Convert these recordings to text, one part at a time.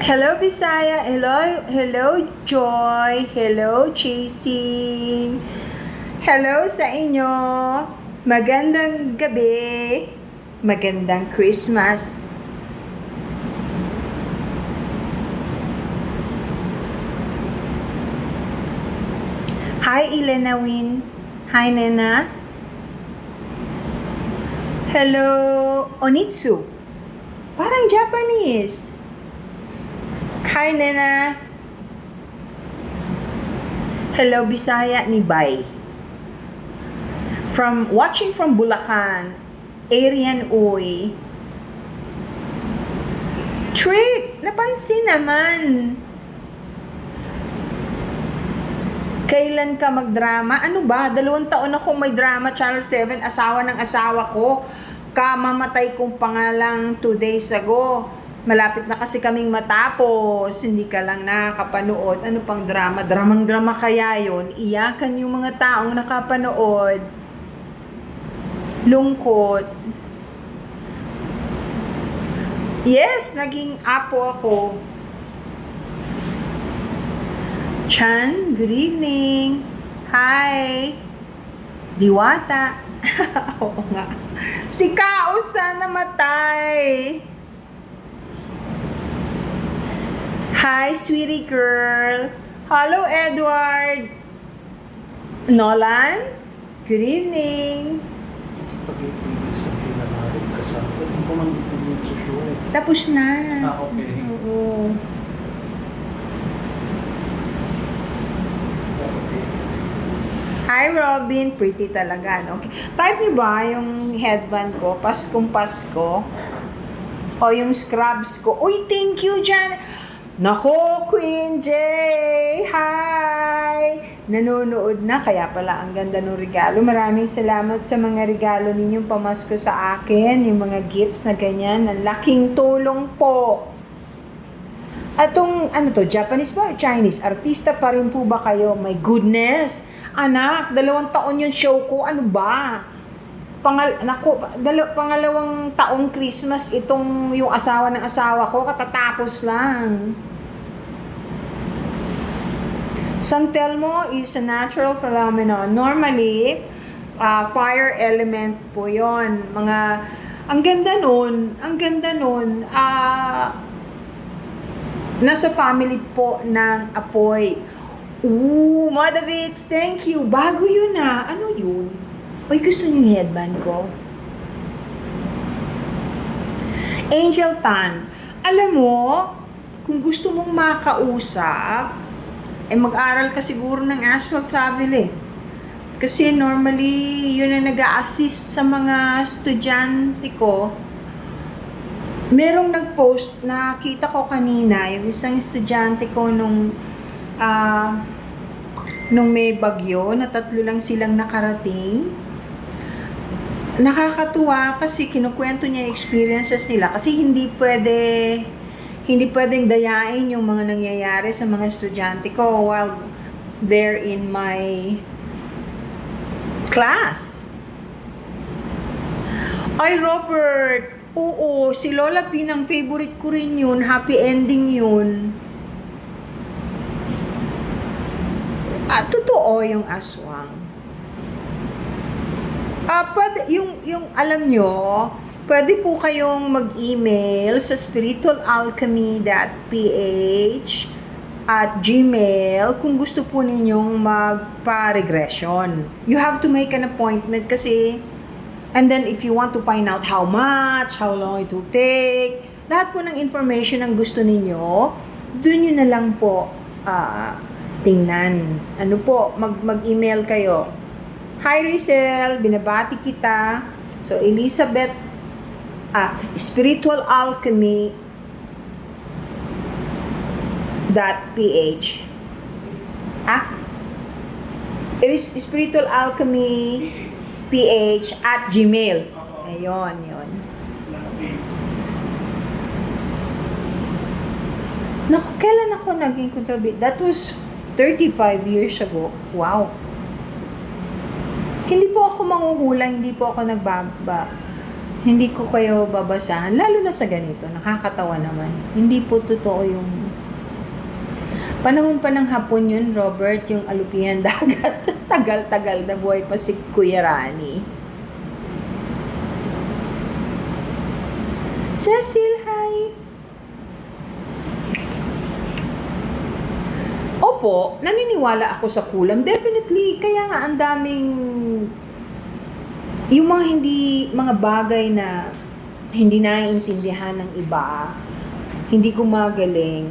Hello Bisaya, hello Joy, hello Chasing, hello sa inyo, magandang gabi, magandang Christmas. Hi Elena Win, hi Nena, hello Onitsu, parang Japanese. Hi, Nena. Hello, Bisaya ni Bay. Watching from Bulacan, Arian Uy. Trick, napansin naman. Kailan ka magdrama? Ano ba? 2 taon akong may drama, Channel 7, asawa ng asawa ko. Kamamatay kong pangalang 2 days ago. Malapit na kasi kaming matapos, hindi ka lang nakakapanood. Ano pang drama? Dramang-drama kaya yun? Iyakan yung mga taong nakapanood. Lungkot. Yes, naging apo ako. Chan, good evening. Hi. Diwata. Oo nga. Si Kausa namatay. Hi, sweetie girl. Hello, Edward. Nolan, good evening. Pag-ibigay sabihin na naroon ka sa atin. Hindi ko man ituloy sa show. Tapos na. Okay. Oo. Hi, Robin. Pretty talaga, no? Okay. Type niyo ba yung headband ko? Paskong Pasko? O yung scrubs ko? Uy, thank you, Jan. Nako, Queen J! Hi! Nanonood na, kaya pala ang ganda ng regalo. Maraming salamat sa mga regalo ninyong pamasko sa akin, yung mga gifts na ganyan. Ang laking tulong po. Atong, ano to, Japanese ba? Chinese? Artista pa rin po ba kayo? My goodness! Anak, 2 taon yung show ko. Ano ba? Pangalawang taong Christmas itong yung asawa ng asawa ko, katatapos lang. San Telmo is a natural phenomenon. Normally, fire element po yon. Ang ganda nun, nasa family po ng apoy. Ooh, Madavit, thank you. Bago yun Ano yun? Uy, gusto niyo yung headband ko? Angel Tan, alam mo, kung gusto mong makausap, mag-aral ka siguro ng astral travel Kasi normally, yun ang nag-a-assist sa mga estudyante ko. Merong nag-post, nakita ko kanina, yung isang estudyante ko nung may bagyo, na 3 lang silang nakarating. Nakakatuwa kasi kinukwento niya yung experiences nila kasi hindi pwedeng dayain yung mga nangyayari sa mga estudyante ko while they're in my class. Ay, Robert, oo, si Lola Pinang favorite ko rin yun, happy ending yun. Totoo yung aswang. Yung alam nyo, pwede po kayong mag-email sa spiritualalchemy.ph@gmail kung gusto po ninyong magpa-regression. You have to make an appointment kasi, and then if you want to find out how much, how long it will take, lahat po ng information ang gusto ninyo, dun nyo na lang po tingnan. Ano po, mag-email kayo. Hi Rizel, binabati kita. So Elizabeth, spiritualalchemy.ph. It is spiritualalchemy.ph@gmail. Ayun, yun. Naku, kailan ako naging contribute? That was 35 years ago. Wow. Hindi po ako manghuhula, hindi po ako Hindi ko kayo babasahan, lalo na sa ganito, nakakatawa naman. Hindi po totoo yung panahon pa ng Hapon yun, Robert, yung alupihan dagat. Tagal-tagal na buhay pa si Kuya Rani. Cecil, hi! Opo, naniniwala ako sa kulam. Definitely, kaya nga ang daming yung mga bagay na hindi naiintindihan ng iba, hindi gumagaling,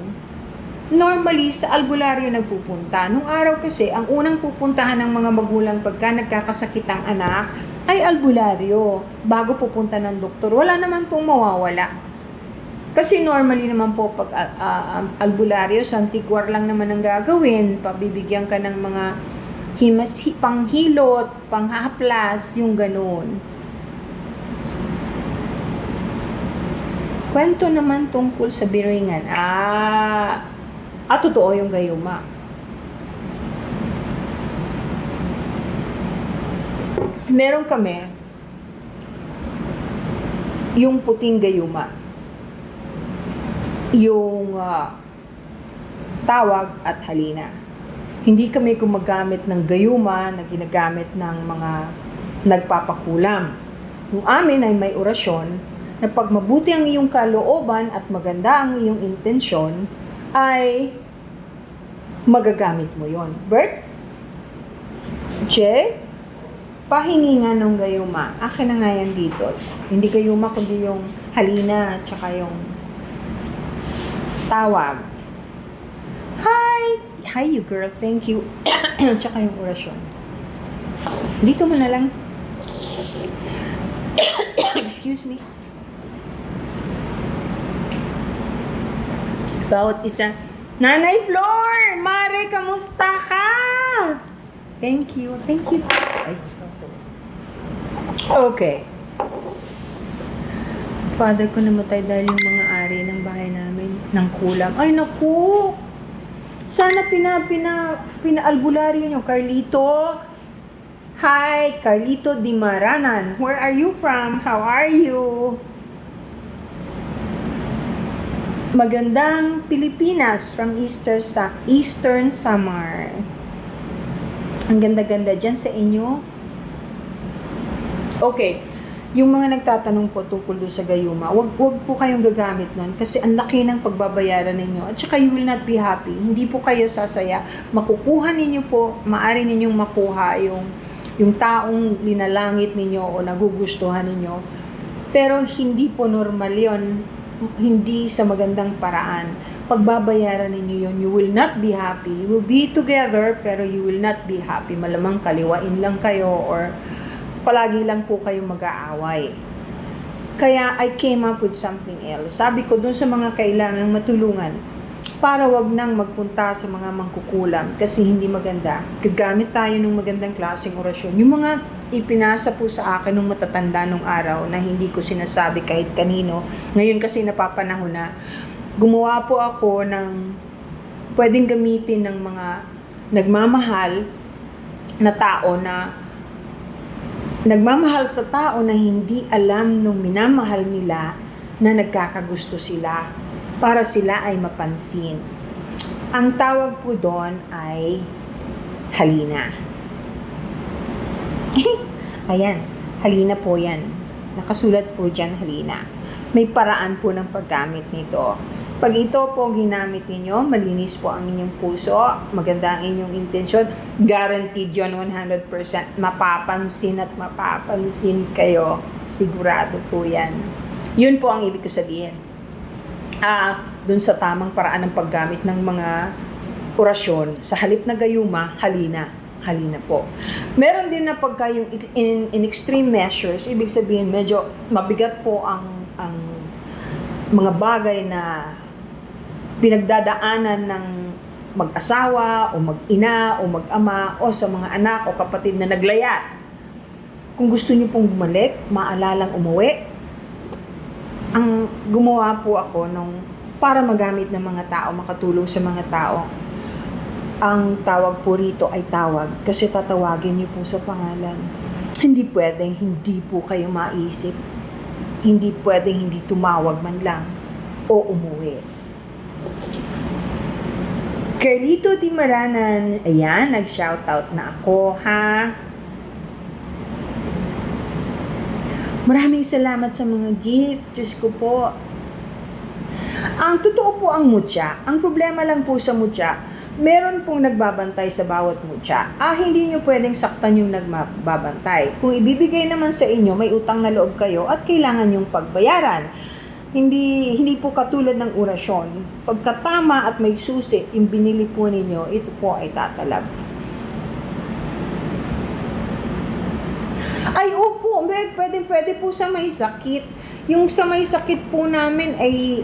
normally sa albularyo nagpupunta. Nung araw kasi, ang unang pupuntahan ng mga magulang pagka nagkakasakit ang anak ay albularyo bago pupunta ng doktor. Wala naman pong mawawala. Kasi normally naman po pag albularyo, santigwar lang naman ang gagawin. Pabibigyan ka ng mga panghilot, panghaplas, yung ganun. Kwento naman tungkol sa biringan. Totoo yung gayuma. Meron kami yung puting gayuma. Yung tawag at halina. Hindi kami gumagamit ng gayuma na ginagamit ng mga nagpapakulam. Yung amin ay may orasyon na pag mabuti ang iyong kalooban at maganda ang iyong intensyon, ay magagamit mo yon. Bert? Che? Pahingi nga ng gayuma. Akin na nga yan dito. Hindi gayuma, kundi yung halina, tsaka yung tawag. Hi you girl, thank you. Tsaka yung orasyon. Dito mo na lang. Excuse me. Bawat isa. Nanay Flor! Mare, kamusta ka? Thank you. Ay. Okay. Father ko namatay dahil yung mga ari ng bahay namin ng kulam. Ay, naku! Sana pina-albularyo nyo. Carlito. Hi, Carlito Di Maranan. Where are you from? How are you? Magandang Pilipinas from Eastern Samar. Ang ganda-ganda dyan sa inyo. Okay. Yung mga nagtatanong po tungkol doon sa gayuma, wag po kayong gagamit nun kasi ang laki ng pagbabayaran ninyo at saka you will not be happy. Hindi po kayo sasaya. Makukuha ninyo po, maaari ninyong makuha yung taong linalangit ninyo o nagugustuhan ninyo. Pero hindi po normal yon, hindi sa magandang paraan. Pagbabayaran ninyo yon, you will not be happy. You will be together pero you will not be happy. Malamang kaliwain lang kayo or palagi lang po kayo mag-aaway. Kaya I came up with something else. Sabi ko dun sa mga kailangang matulungan para wag nang magpunta sa mga mangkukulam kasi hindi maganda. Gagamit tayo ng magandang klaseng orasyon. Yung mga ipinasa po sa akin nung matatanda nung araw na hindi ko sinasabi kahit kanino. Ngayon kasi napapanahon na gumawa po ako ng pwedeng gamitin ng mga nagmamahal na tao nagmamahal sa tao na hindi alam nung minamahal nila na nagkakagusto sila para sila ay mapansin. Ang tawag po doon ay halina. Ayan, halina po yan. Nakasulat po dyan, halina. May paraan po ng paggamit nito. Pag ito po ginamit ninyo, malinis po ang inyong puso, maganda ang inyong intensyon, guaranteed yun 100%. Mapapansin at mapapansin kayo. Sigurado po yan. Yun po ang ibig ko sabihin. Dun sa tamang paraan ng paggamit ng mga orasyon, sa halip na gayuma, halina. Halina po. Meron din na pagka yung in extreme measures, ibig sabihin medyo mabigat po ang mga bagay na pinagdadaanan ng mag-asawa o mag-ina o mag-ama o sa mga anak o kapatid na naglayas. Kung gusto niyo pong bumalik, maalalang umuwi, ang gumawa po ako para magamit ng mga tao, makatulong sa mga tao. Ang tawag po rito ay tawag kasi tatawagin niyo po sa pangalan. Hindi pwedeng hindi po kayo maisip. Hindi pwedeng hindi tumawag man lang o umuwi. Carlito Di Maranan, ayan, nag-shoutout na ako, ha? Maraming salamat sa mga gift. Diyos ko po. Ang totoo po ang mutya. Ang problema lang po sa mutya, meron pong nagbabantay sa bawat mutya. Hindi nyo pwedeng saktan yung nagbabantay. Kung ibibigay naman sa inyo, may utang na loob kayo at kailangan yung pagbayaran. Hindi po katulad ng orasyon. Pagkatama at may susi, yung binili po ninyo, ito po ay tatalab. Ay, opo, pwede po sa may sakit. Yung sa may sakit po namin ay,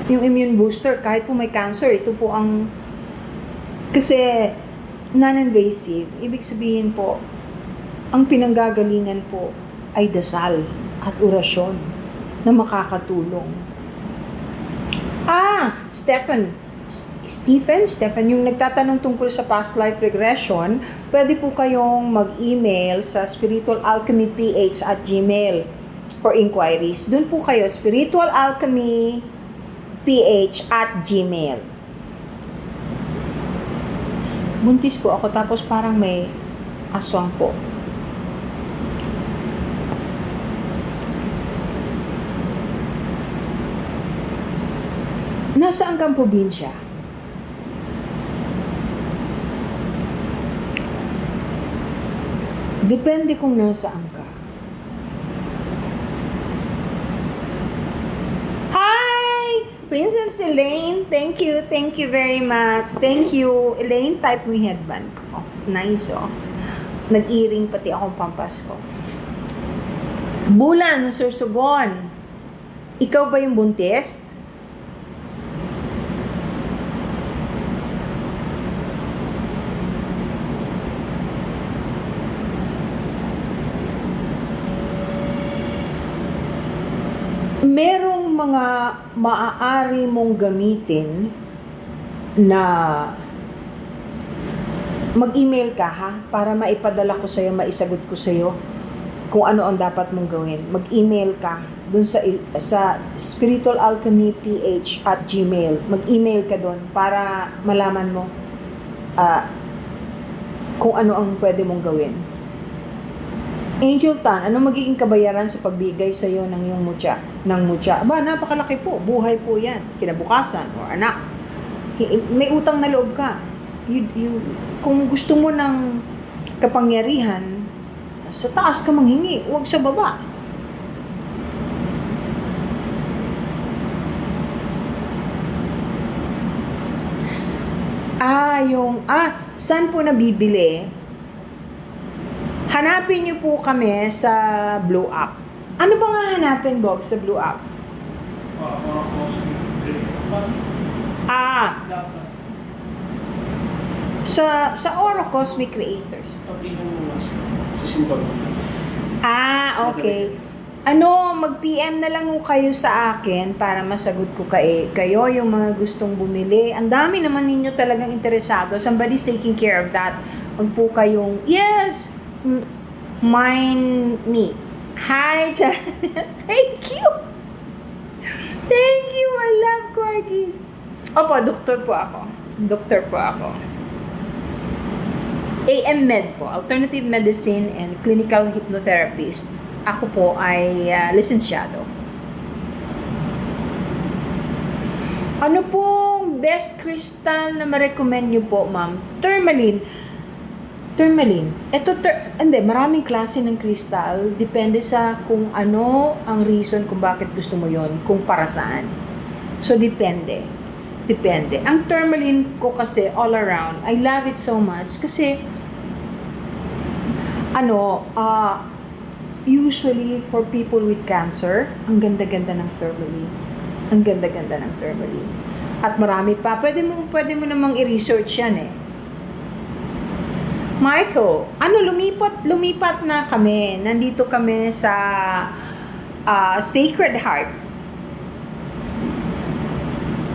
yung immune booster, kahit po may cancer, ito po ang, kasi non-invasive, ibig sabihin po, ang pinanggagalingan po ay dasal at orasyon na makakatulong. Stephen, yung nagtatanong tungkol sa past life regression, pwede po kayong mag-email sa spiritualalchemyph@gmail for inquiries. Doon po kayo, spiritualalchemyph@gmail. Buntis po ako, tapos parang may aswang po. Nasaan kang probinsya? Depende kung nasaan ka. Hi! Princess Elaine, thank you very much. Thank you. Elaine, type mo yung headband ko. Nice, oh. Nag-earring pati akong pampasko. Bulan, Sursugon. Ikaw ba yung buntis? Merong mga maaari mong gamitin na mag-email ka, ha, para maipadala ko sa'yo, maisagot ko sa'yo kung ano ang dapat mong gawin. Mag-email ka dun sa spiritualalchemyph@gmail. Mag-email ka dun para malaman mo kung ano ang pwede mong gawin. Angel Tan, ano magiging kabayaran sa pagbigay sa iyo ng iyong mutya? Aba, napakalaki po. Buhay po yan. Kinabukasan o anak. May utang na loob ka. Kung gusto mo ng kapangyarihan, sa taas ka manghingi, huwag sa baba. Saan po nabibili? Hanapin niyo po kami sa Blue Up. Ano ba nga hanapin, Bog, sa Blue Up? Sa Oro Cosmic Creators. Okay. Mag-PM na lang kayo sa akin para masagot ko kayo yung mga gustong bumili. Ang dami naman ninyo talagang interesado. Somebody's taking care of that. Wag po kayong, yes! Mine me. Hi, Thank you. I love corgis. Opo, doktor po ako. AM Med po, Alternative Medicine and Clinical Hypnotherapist. Ako po ay lisensyado. Ano pong best crystal na ma-recommend nyo po, ma'am? Tourmaline. Maraming klase ng crystal. Depende sa kung ano ang reason kung bakit gusto mo yon, kung para saan. So, depende. Ang tourmaline ko kasi all around, I love it so much kasi usually for people with cancer, ang ganda-ganda ng tourmaline. At marami pa. Pwede mo namang i-research yan eh. Michael, lumipat na kami. Nandito kami sa Sacred Heart.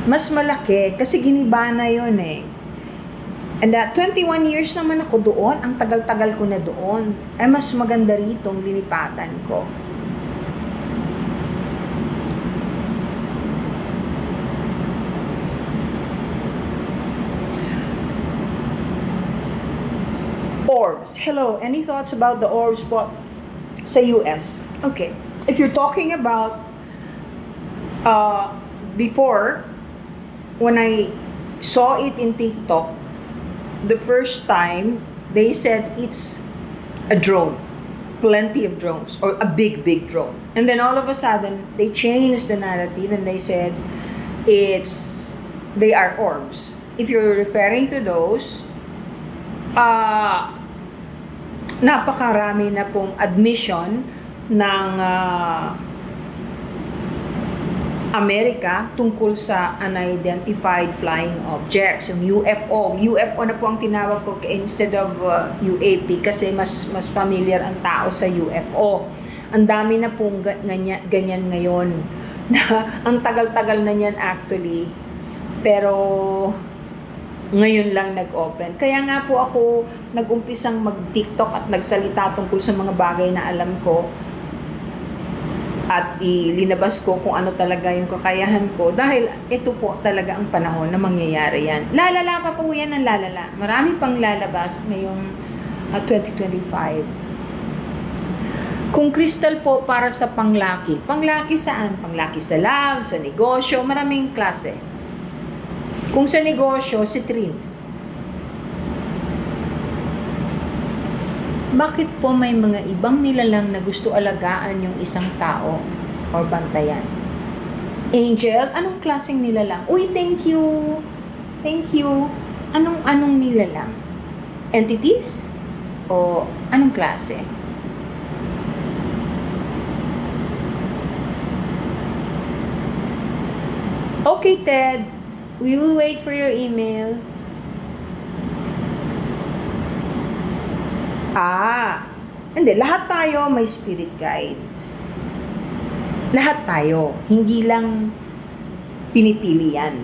Mas malaki kasi giniba na yun eh. And that 21 years naman ako doon, ang tagal-tagal ko na doon. Ay mas maganda rito ang linipatan ko. Orbs. Hello, any thoughts about the orbs po sa US? Okay. If you're talking about before, when I saw it in TikTok, the first time, they said it's a drone. Plenty of drones. Or a big, big drone. And then all of a sudden, they changed the narrative and they said they are orbs. If you're referring to those, napakarami na pong admission ng Amerika tungkol sa unidentified flying objects, yung UFO. UFO na po ang tinawag ko instead of UAP kasi mas familiar ang tao sa UFO. Ang dami na pong ganyan ngayon. Ang tagal-tagal na niyan actually. Pero ngayon lang nag-open. Kaya nga po ako nag-umpisang mag-TikTok at nagsalita tungkol sa mga bagay na alam ko. At ilinabas ko kung ano talaga yung kakayahan ko dahil ito po talaga ang panahon na mangyayari yan. Lalala pa po yan ang lalala. Marami pang lalabas ngayong 2025. Kung crystal po para sa panglaki. Panglaki saan? Panglaki sa love, sa negosyo, maraming klase. Kung sa negosyo, citrine. Bakit po may mga ibang nilalang na gusto alagaan yung isang tao or bantayan? Angel, anong klaseng nilalang? Uy, thank you. Thank you. Anong nilalang? Entities? O anong klase? Okay, Ted. We will wait for your email. Hindi. Lahat tayo may spirit guides. Lahat tayo. Hindi lang pinipili yan.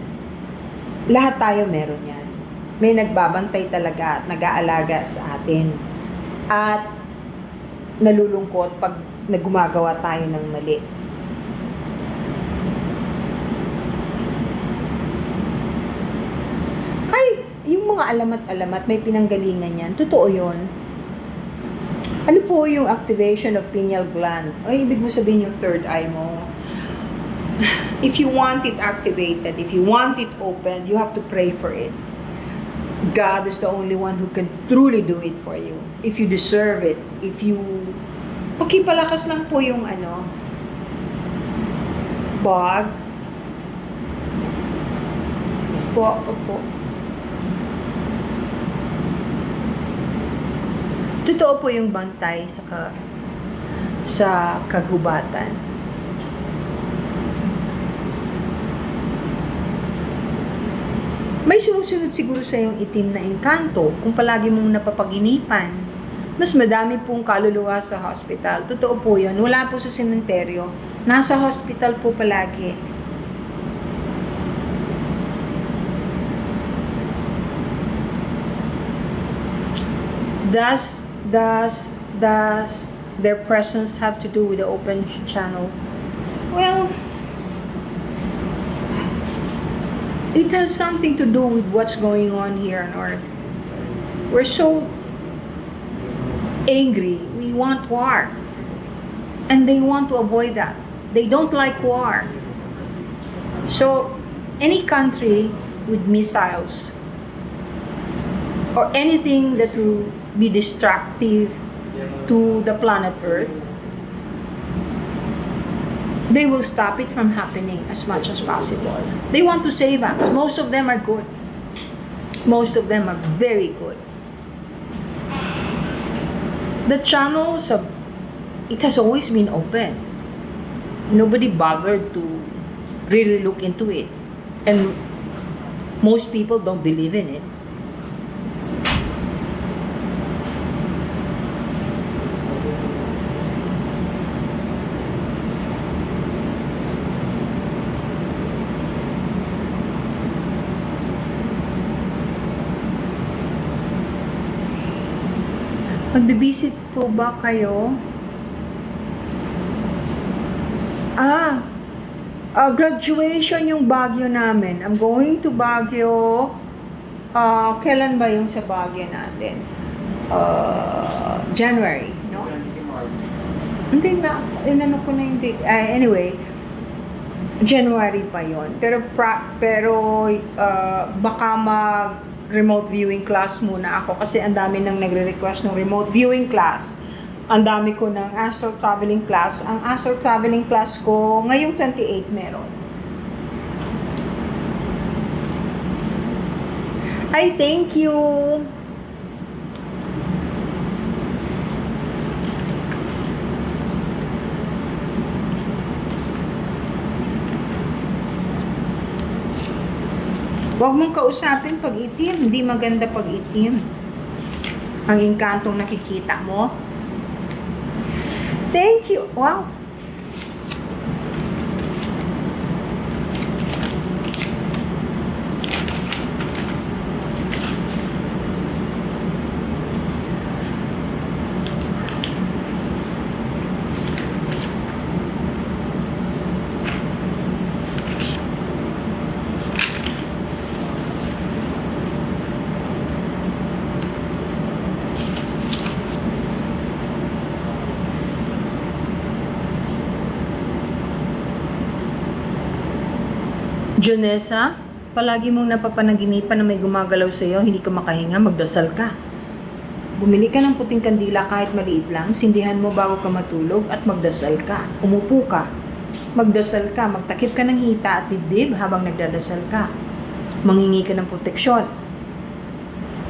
Lahat tayo meron yan. May nagbabantay talaga at nag-aalaga sa atin. At nalulungkot pag nagumagawa tayo ng mali. Ay, yung mga alamat-alamat, may pinanggalingan yan. Totoo yun. Ano po yung activation of pineal gland? Ay, ibig mo sabihin yung third eye mo. If you want it activated, if you want it opened, you have to pray for it. God is the only one who can truly do it for you. If you deserve it, if you... Pakipalakas lang po yung bag. Opo. Totoo po yung bantay sa kagubatan. May sumusunod siguro sa yung itim na engkanto kung palagi mong napapaginipan. Mas madami pong kaluluwa sa hospital. Totoo po yun. Wala po sa sementeryo. Nasa hospital po palagi. Does their presence have to do with the open channel? Well, it has something to do with what's going on here on Earth. We're so angry. We want war. And they want to avoid that. They don't like war. So, any country with missiles or anything that will be destructive to the planet Earth, they will stop it from happening as much as possible. They want to save us. Most of them are good. Most of them are very good. The channels it has always been open. Nobody bothered to really look into it. And most people don't believe in it. Magbibisit po ba kayo? Graduation yung Baguio namin. I'm going to Baguio. Kailan ba yung sa Baguio natin? January, no? Hindi na, inano ko na yung date. Anyway, January pa yon. Pero baka mag remote viewing class muna ako kasi ang dami nang nagre-request ng remote viewing class. Ang dami ko ng astral traveling class. Ang astral traveling class ko ngayong 28 meron. Ay, thank you. Huwag mong kausapin pag itim. Hindi maganda pag itim. Ang inkantong nakikita mo. Thank you. Wow. Jonessa, palagi mong napapanaginipan na may gumagalaw sa iyo, hindi ka makahinga, magdasal ka. Bumili ka ng puting kandila kahit maliit lang, sindihan mo bago ka matulog at magdasal ka. Umupo ka, magdasal ka, magtakip ka ng hita at dibdib habang nagdadasal ka. Manghingi ka ng proteksyon.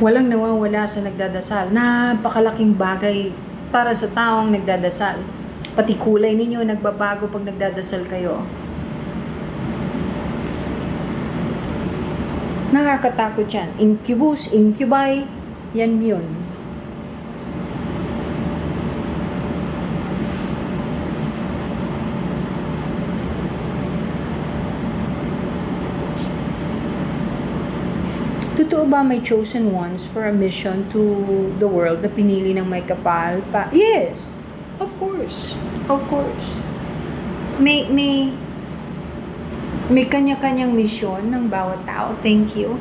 Walang nawawala sa nagdadasal. Napakalaking bagay para sa taong nagdadasal. Pati kulay ninyo nagbabago pag nagdadasal kayo. Nakakatakot yan. Incubus, incubi, yan yun. Totoo ba may chosen ones for a mission to the world na pinili ng may kapal pa? Yes! Of course. Of course. May kanya-kanyang misyon ng bawat tao. Thank you.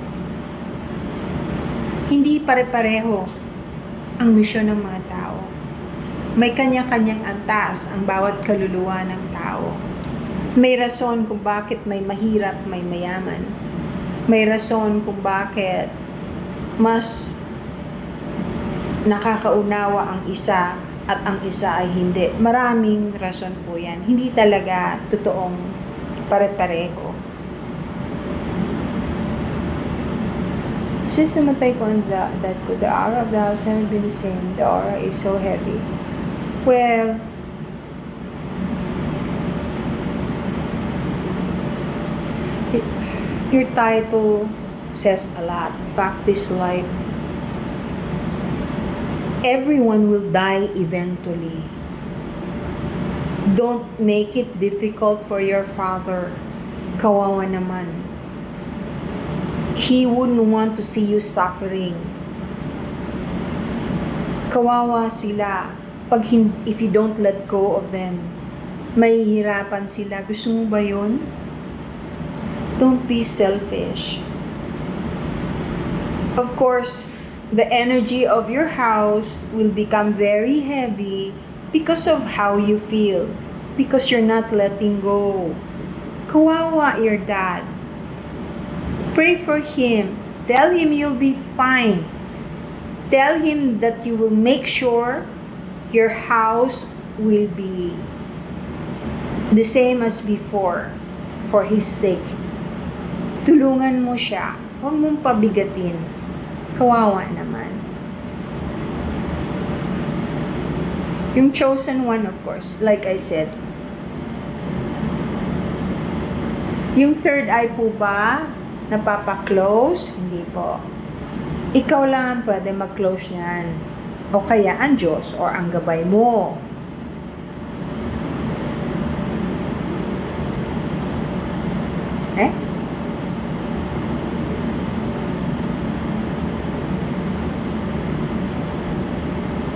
Hindi pare-pareho ang misyon ng mga tao. May kanya-kanyang antas ang bawat kaluluwa ng tao. May rason kung bakit may mahirap, may mayaman. May rason kung bakit mas nakakaunawa ang isa at ang isa ay hindi. Maraming rason po yan. Hindi talaga totoong pare-pareho. Since namatay ko ang dad ko, the aura of the house never been the same. The aura is so heavy. Well, your title says a lot. Fact is life. Everyone will die eventually. Don't make it difficult for your father. Kawawa naman. He wouldn't want to see you suffering. Kawawa sila. If you don't let go of them, mahihirapan sila. Gusto mo ba yun? Don't be selfish. Of course, the energy of your house will become very heavy because of how you feel. Because you're not letting go. Kawawa your dad. Pray for him. Tell him you'll be fine. Tell him that you will make sure your house will be the same as before for his sake. Tulungan mo siya. Huwag mong pabigatin. Kawawa naman. Yung chosen one, of course, like I said. Yung third eye po ba, napapa-close? Hindi po. Ikaw lang ang pwede mag-close niyan. O kaya ang Diyos or ang gabay mo.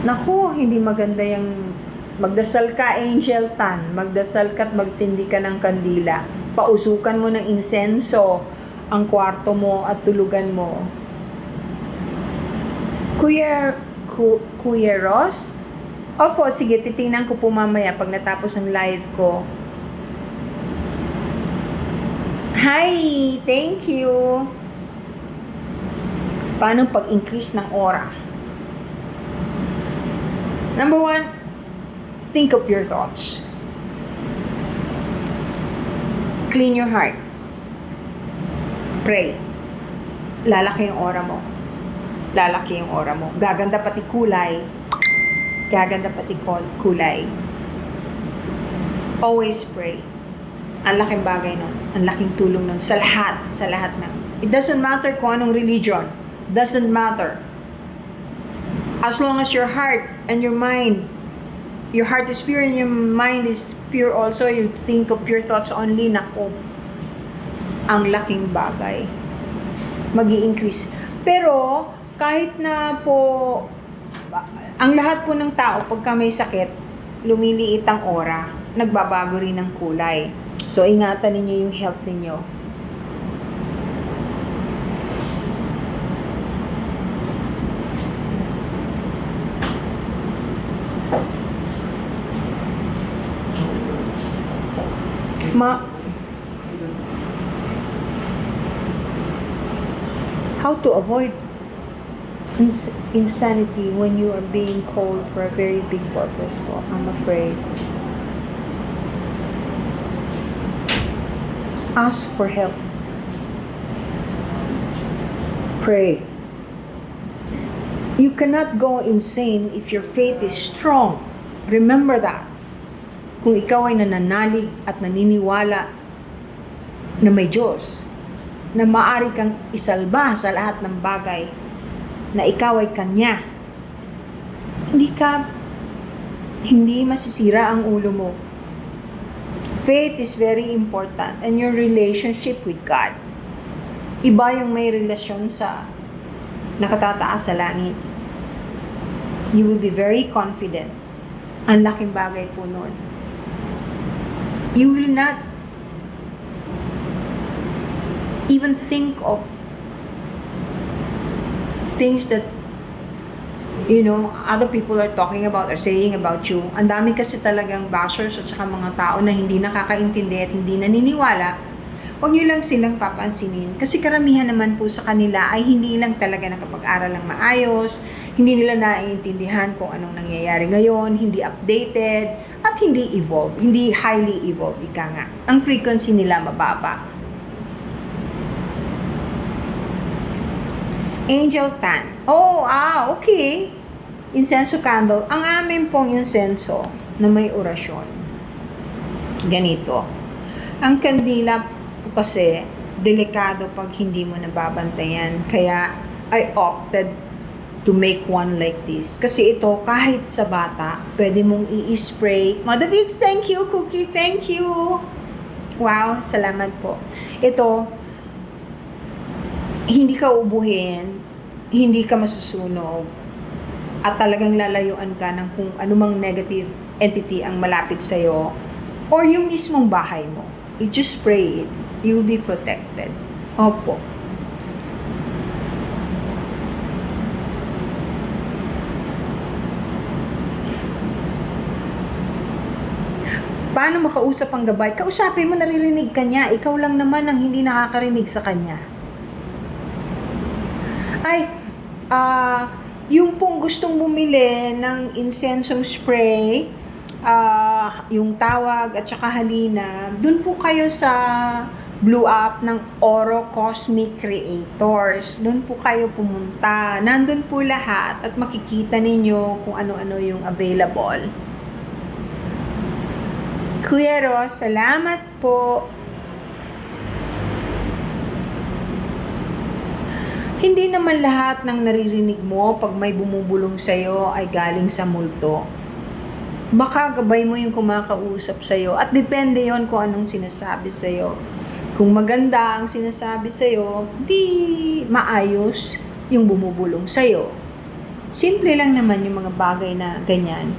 Naku, hindi maganda yung magdasal ka, Angel Tan. Magdasal ka at magsindi ka ng kandila. Pausukan mo ng insenso ang kwarto mo at tulugan mo. Kuya Ross? Opo, sige, titingnan ko po mamaya pag natapos ang live ko. Hi! Thank you! Paano pag-increase ng aura? Number 1, think of your thoughts. Clean your heart. Pray. Lalaki yung aura mo. Lalaki yung aura mo. Gaganda pati kulay. Gaganda pati kulay. Always pray. Ang laking bagay nun. Ang laking tulong nun. Sa lahat. Sa lahat ng. It doesn't matter kung anong religion. Doesn't matter. As long as your heart and your mind, your heart is pure and your mind is pure also, you think of your thoughts only, nako, ang laking bagay. Magi-increase. Pero, kahit na po, ang lahat po ng tao, pagka may sakit, lumiliit ang aura, nagbabago rin ang kulay. So, ingatan ninyo yung health ninyo. How to avoid insanity when you are being called for a very big purpose? Well, I'm afraid. Ask for help. Pray. You cannot go insane if your faith is strong. Remember that. Kung ikaw ay nananalig at naniniwala na may Diyos, na maaari kang isalba sa lahat ng bagay, na ikaw ay Kanya, hindi masisira ang ulo mo. Faith is very important, and your relationship with God. Iba yung may relasyon sa nakatataas sa langit. You will be very confident. Ang laking bagay po nun. You will not even think of things that other people are talking about or saying about you. Ang dami kasi talagang bashers at saka mga tao na hindi nakakaintindi at hindi naniniwala. Huwag nyo lang silang papansinin. Kasi karamihan naman po sa kanila ay hindi lang talaga nakapag-aral ng maayos, hindi nila naiintindihan kung anong nangyayari ngayon, hindi updated, at hindi evolved, hindi highly evolved, ika nga. Ang frequency nila mababa. Angel Tan. Okay. Incenso candle. Ang amin pong incenso na may orasyon. Ganito. Ang kandila po kasi, delikado pag hindi mo nababantayan. Kaya, I opted to make one like this. Kasi ito, kahit sa bata, pwede mong i-spray. Mother Vigs, thank you. Cookie, thank you. Wow, salamat po. Ito, hindi ka ubuhin, hindi ka masusunog, at talagang lalayuan ka ng kung anumang negative entity ang malapit sa'yo, or yung mismong bahay mo. You just spray it. You will be protected. Opo. Paano makausap ang gabay? Kausapin mo, naririnig ka niya. Ikaw lang naman ang hindi nakakarinig sa kanya. Yung pong gustong bumili ng incensong spray, yung tawag at saka halina, dun po kayo sa Blue App ng Oro Cosmic Creators. Dun po kayo pumunta. Nandun po lahat at makikita ninyo kung ano-ano yung available. Kuya Ros, salamat po. Hindi naman lahat ng naririnig mo pag may bumubulong sa'yo ay galing sa multo. Baka gabay mo yung kumakausap sa'yo at depende yon kung anong sinasabi sa'yo. Kung maganda ang sinasabi sa'yo, di maayos yung bumubulong sa'yo. Simple lang naman yung mga bagay na ganyan.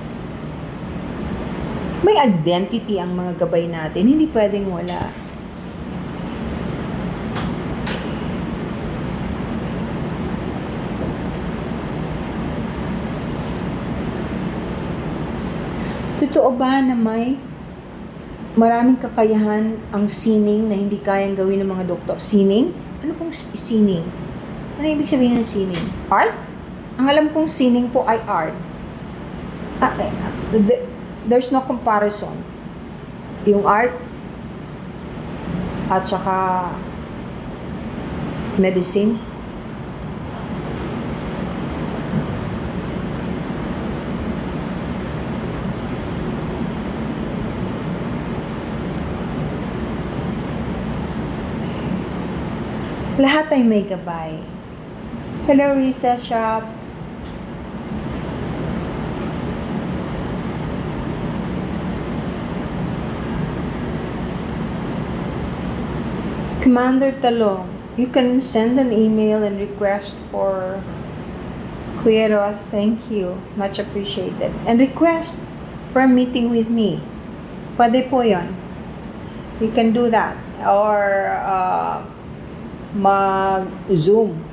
May identity ang mga gabay natin. Hindi pwedeng wala. Totoo ba na may maraming kakayahan ang sining na hindi kayang gawin ng mga doktor? Sining? Ano pong sining? Ano ibig sabihin ng sining? Art? Ang alam kong sining po ay art. There's no comparison. Yung art at saka medicine. Lahat ay may gabay. Hello, Risa Shop. Commander Talong, you can send an email and request for Kuya Ross. Thank you. Much appreciated. And request for a meeting with me. Pwede po yun. You can do that. Or mag-Zoom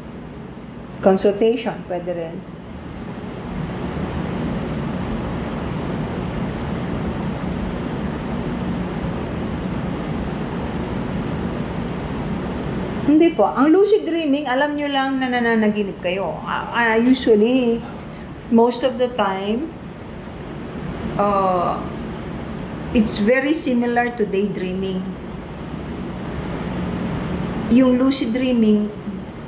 consultation, pwede rin. Hindi po. Ang lucid dreaming, alam nyo lang na nananaginip kayo. Usually, most of the time, it's very similar to daydreaming. Yung lucid dreaming,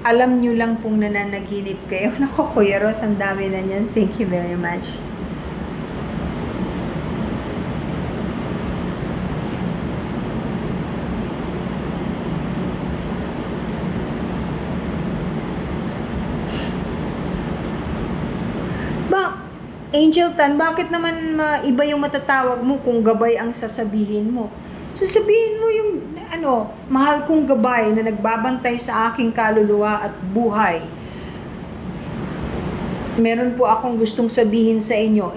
alam nyo lang pong nananaginip kayo. Naku, Kuya Ros, ang dami na niyan. Thank you very much. Angel Tan, bakit naman iba yung matatawag mo kung gabay ang sasabihin mo? Sasabihin mo yung mahal kong gabay na nagbabantay sa aking kaluluwa at buhay. Meron po akong gustong sabihin sa inyo.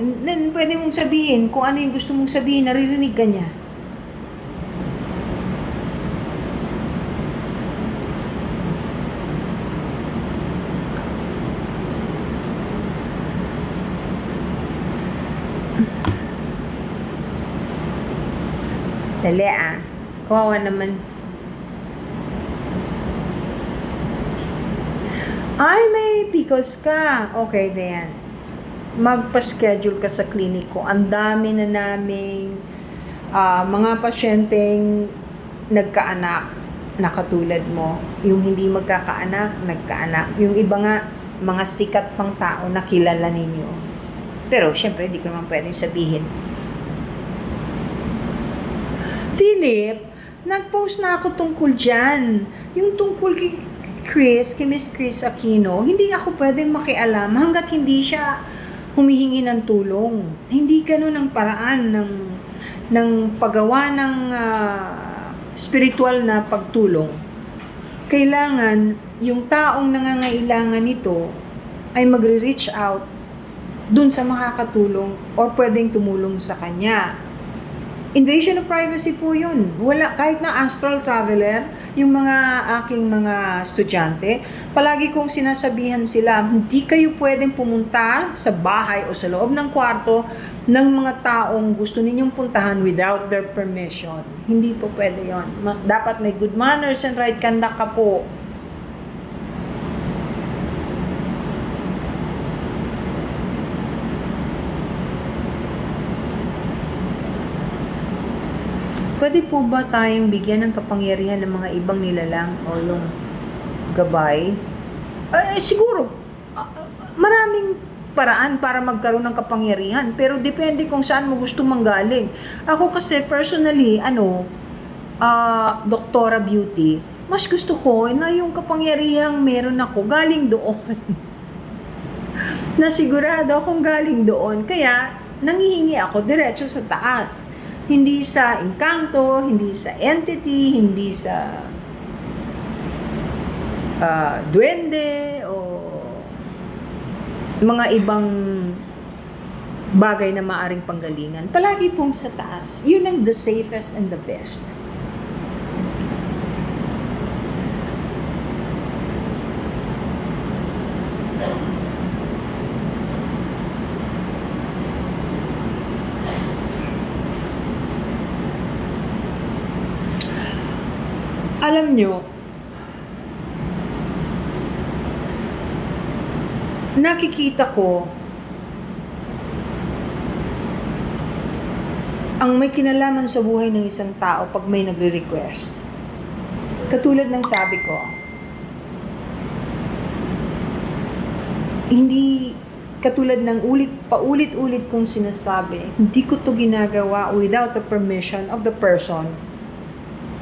Pwede mong sabihin kung ano yung gusto mong sabihin, naririnig ka niya. Dali kawawa naman. Ay, may PCOS ka. Okay, then. Magpa-schedule ka sa kliniko. Ang dami na naming mga pasyenteng nagkaanak na katulad mo. Yung hindi magkakaanak, nagkaanak. Yung iba nga, mga sikat pang tao na kilala ninyo. Pero, syempre, hindi ko naman pwedeng sabihin. Philip, nag-post na ako tungkol dyan. Yung tungkol kay Miss Chris Aquino, hindi ako pwedeng makialam hanggat hindi siya humihingi ng tulong. Hindi ganun ang paraan ng paggawa ng spiritual na pagtulong. Kailangan yung taong nangangailangan nito ay magre-reach out dun sa makakatulong o pwedeng tumulong sa kanya. Invasion of privacy po yun. Wala, kahit na astral traveler, yung mga aking mga estudyante, palagi kong sinasabihan sila, hindi kayo pwedeng pumunta sa bahay o sa loob ng kwarto ng mga taong gusto ninyong puntahan without their permission. Hindi po pwede yun. Dapat may good manners and right conduct ka po. Pwede po ba tayong bigyan ng kapangyarihan ng mga ibang nilalang o yung gabay? Siguro, maraming paraan para magkaroon ng kapangyarihan. Pero depende kung saan mo gusto manggaling. Ako kasi personally, Doktora Beauty, mas gusto ko na yung kapangyarihang meron ako galing doon. Nasigurado akong galing doon. Kaya, nangihingi ako diretso sa taas. Hindi sa engkanto, hindi sa entity, hindi sa duwende o mga ibang bagay na maaring panggalingan, palagi pong sa taas. Yun ang the safest and the best. Alam nyo, nakikita ko ang may kinalaman sa buhay ng isang tao pag may nagre-request. Katulad ng sabi ko, hindi katulad ng paulit-ulit kong sinasabi, hindi ko to ginagawa without the permission of the person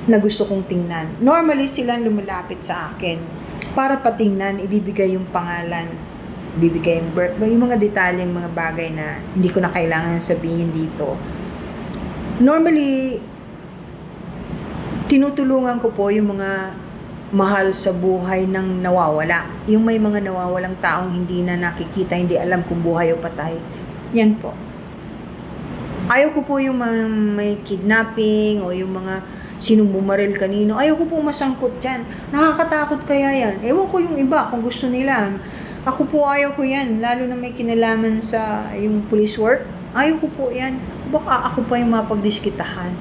na gusto kong tingnan. Normally, silang lumalapit sa akin para patingnan, ibibigay yung pangalan, ibibigay yung birth, yung mga detalyeng mga bagay na hindi ko na kailangan sabihin dito. Normally, tinutulungan ko po yung mga mahal sa buhay ng nawawala. Yung may mga nawawalang taong hindi na nakikita, hindi alam kung buhay o patay. Yan po. Ayaw ko po yung mga may kidnapping o yung mga sinong bumaril kanino. Ayaw ko pong masangkot dyan. Nakakatakot kaya yan. Ewan ko yung iba kung gusto nila. Ako po ayaw ko yan. Lalo na may kinalaman sa yung police work. Ayaw ko po yan. Baka ako pa yung mapagdiskitahan.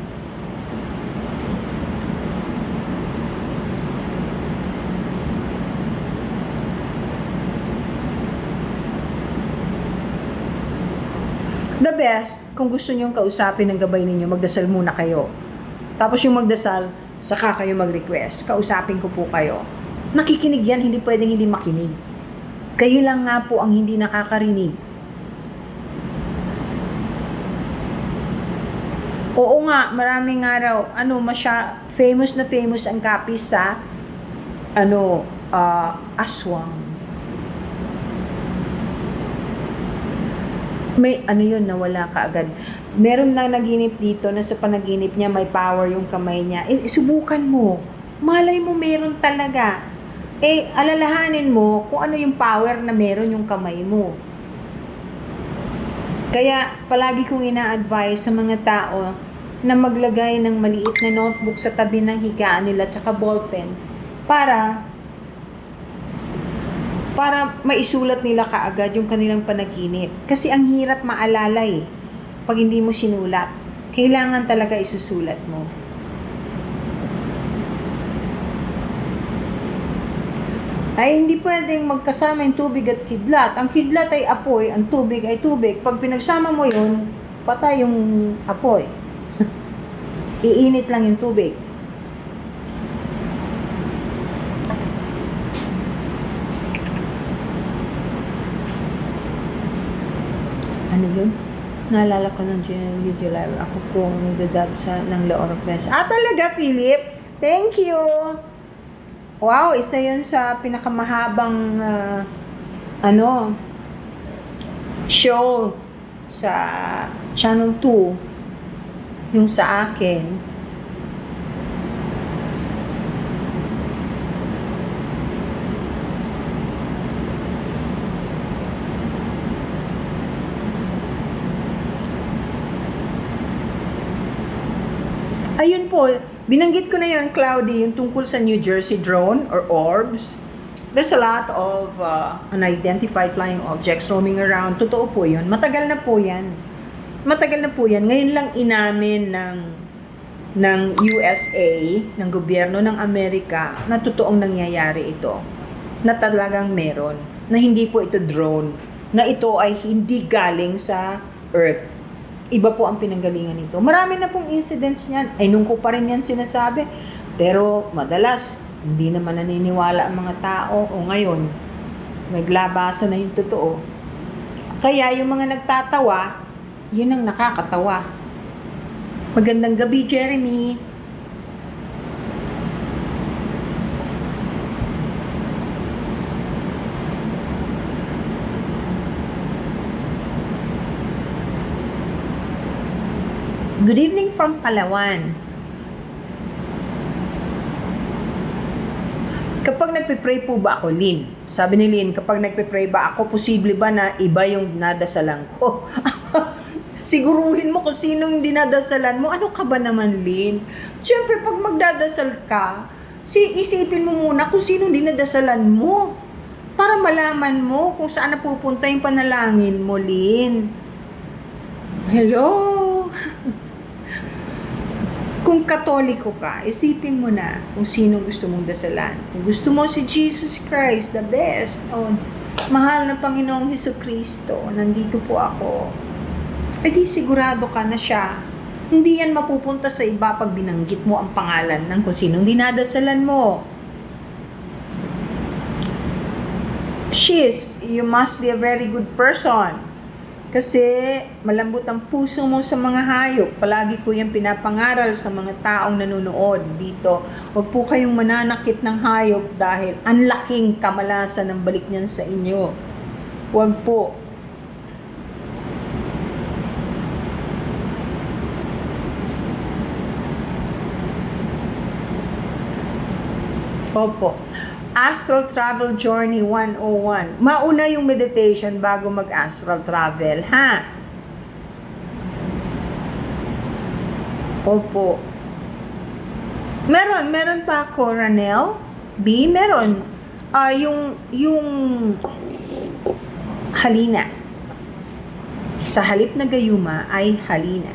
The best, kung gusto nyo kausapin ng gabay ninyo, magdasal muna kayo. Tapos yung magdasal, saka kayo mag-request. Kausapin ko po kayo. Nakikinig yan, hindi pwedeng hindi makinig. Kayo lang nga po ang hindi nakakarinig. Oo nga, maraming araw, famous na famous ang kapis sa, aswang. May nawala ka agad. Meron na naginip dito na sa panaginip niya may power yung kamay niya. Subukan mo. Malay mo meron talaga. Alalahanin mo kung ano yung power na meron yung kamay mo. Kaya palagi kong ina-advise sa mga tao na maglagay ng maliit na notebook sa tabi ng higaan nila tsaka ballpen para maisulat nila kaagad yung kanilang panaginip. Kasi ang hirap maalala pag hindi mo sinulat. Kailangan talaga isusulat mo. Ay hindi pwedeng magkasama yung tubig at kidlat. Ang kidlat ay apoy, ang tubig ay tubig. Pag pinagsama mo yun, patay yung apoy. Iinit lang yung tubig. Ano yun? Naalala ko ng July. Ako po nagdadab ng La Oropes. Talaga, Philip? Thank you! Wow, isa yun sa pinakamahabang show sa Channel 2. Yung sa akin. Ayun po, binanggit ko na yun, Cloudy, yung tungkol sa New Jersey drone or orbs. There's a lot of unidentified flying objects roaming around. Totoo po yun. Matagal na po yan. Ngayon lang inamin ng USA, ng gobyerno ng Amerika, na totoong nangyayari ito. Na talagang meron. Na hindi po ito drone. Na ito ay hindi galing sa Earth. Iba po ang pinanggalingan nito. Marami na pong incidents niyan. Nung ko pa rin yan sinasabi. Pero madalas, hindi naman naniniwala ang mga tao. O ngayon, naglabasa na yung totoo. Kaya yung mga nagtatawa, yun ang nakakatawa. Magandang gabi, Jeremy. Good evening from Palawan. Kapag nagpe-pray po ba ako, Lynn? Sabi ni Lynn, kapag nagpe-pray ba ako, posible ba na iba yung nadasalan ko? Siguruhin mo kung sinong dinadasalan mo. Ano ka ba naman, Lynn? Siyempre, pag magdadasal ka, isipin mo muna kung sinong dinadasalan mo. Para malaman mo kung saan napupunta yung panalangin mo, Lynn. Hello? Kung Katoliko ka, isipin mo na kung sino gusto mong dasalan. Kung gusto mo si Jesus Christ, the best. Oh, mahal na Panginoong Hesukristo, nandito po ako. Eh di sigurado ka na siya. Hindi yan mapupunta sa iba pag binanggit mo ang pangalan ng kung sinong dinadasalan mo. You must be a very good person. Kasi malambot ang puso mo sa mga hayop. Palagi ko yung pinapangaral sa mga taong nanonood dito. Huwag po kayong mananakit ng hayop dahil ang laking kamalasan ng balik niyan sa inyo. Huwag po. Opo. Astral Travel Journey 101. Mauna yung meditation bago mag-astral travel, ha? Opo. Meron pa ako, Ranel? B, meron. Yung halina. Sa halip na gayuma ay halina.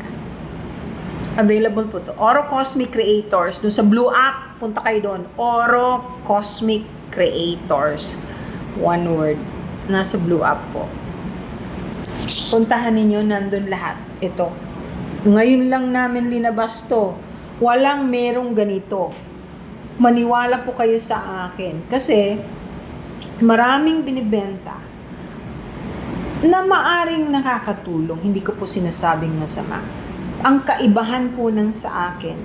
Available po to. Oro Cosmic Creators. Doon sa Blue App, punta kayo doon. Oro Cosmic Creators. One word. Nasa Blue App po. Puntahan ninyo, nandun lahat. Ito. Ngayon lang namin linabas to. Walang merong ganito. Maniwala po kayo sa akin. Kasi, maraming binibenta na maaring nakakatulong. Hindi ko po sinasabing masama. Ang kaibahan po ng sa akin,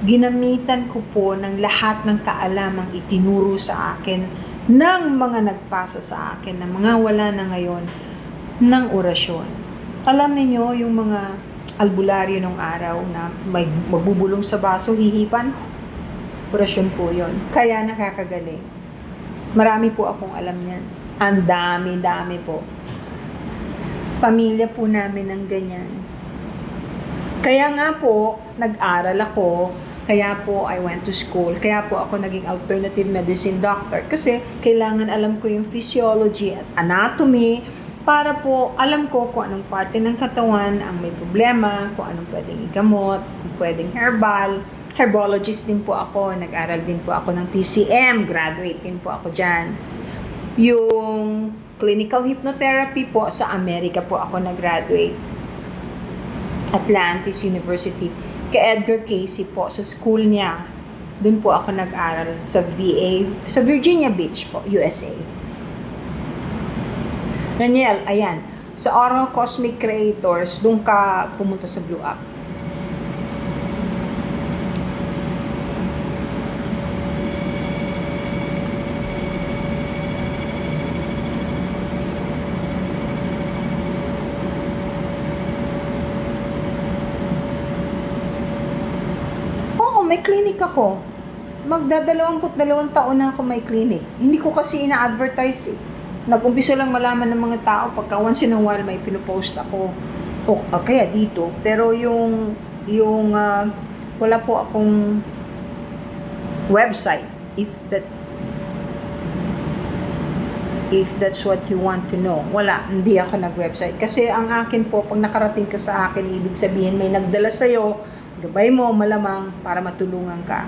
ginamitan ko po ng lahat ng kaalamang itinuro sa akin ng mga nagpasa sa akin, na mga wala na ngayon ng orasyon. Alam niyo yung mga albularyo ng araw na may magbubulong sa baso, hihipan? Orasyon po yon. Kaya nakakagaling. Marami po akong alam niyan. Ang dami po. Pamilya po namin ng ganyan. Kaya nga po, nag-aral ako, kaya po I went to school, kaya po ako naging alternative medicine doctor. Kasi kailangan alam ko yung physiology at anatomy, para po alam ko kung anong parte ng katawan ang may problema, kung anong pwedeng igamot, kung pwedeng herbal. Herbologist din po ako, nag-aral din po ako ng TCM, graduate din po ako dyan. Yung clinical hypnotherapy po, sa Amerika po ako nag-graduate. Atlantis University. Kay Edgar Casey po, sa school niya. Doon po ako nag-aral sa VA, sa Virginia Beach po, USA. Daniel, ayan. Sa Oro Cosmic Creators, doon ka pumunta sa Blue App. May clinic ako. Magda-22 taon na ako may clinic. Hindi ko kasi ina-advertise eh. Nag-umpisa lang malaman ng mga tao pagka once in a while may pinopost ako. O kaya dito. Pero wala po akong website. If that's what you want to know. Wala, hindi ako nag-website. Kasi ang akin po, pag nakarating ka sa akin, ibig sabihin may nagdala sa'yo, gabay mo malamang para matulungan ka.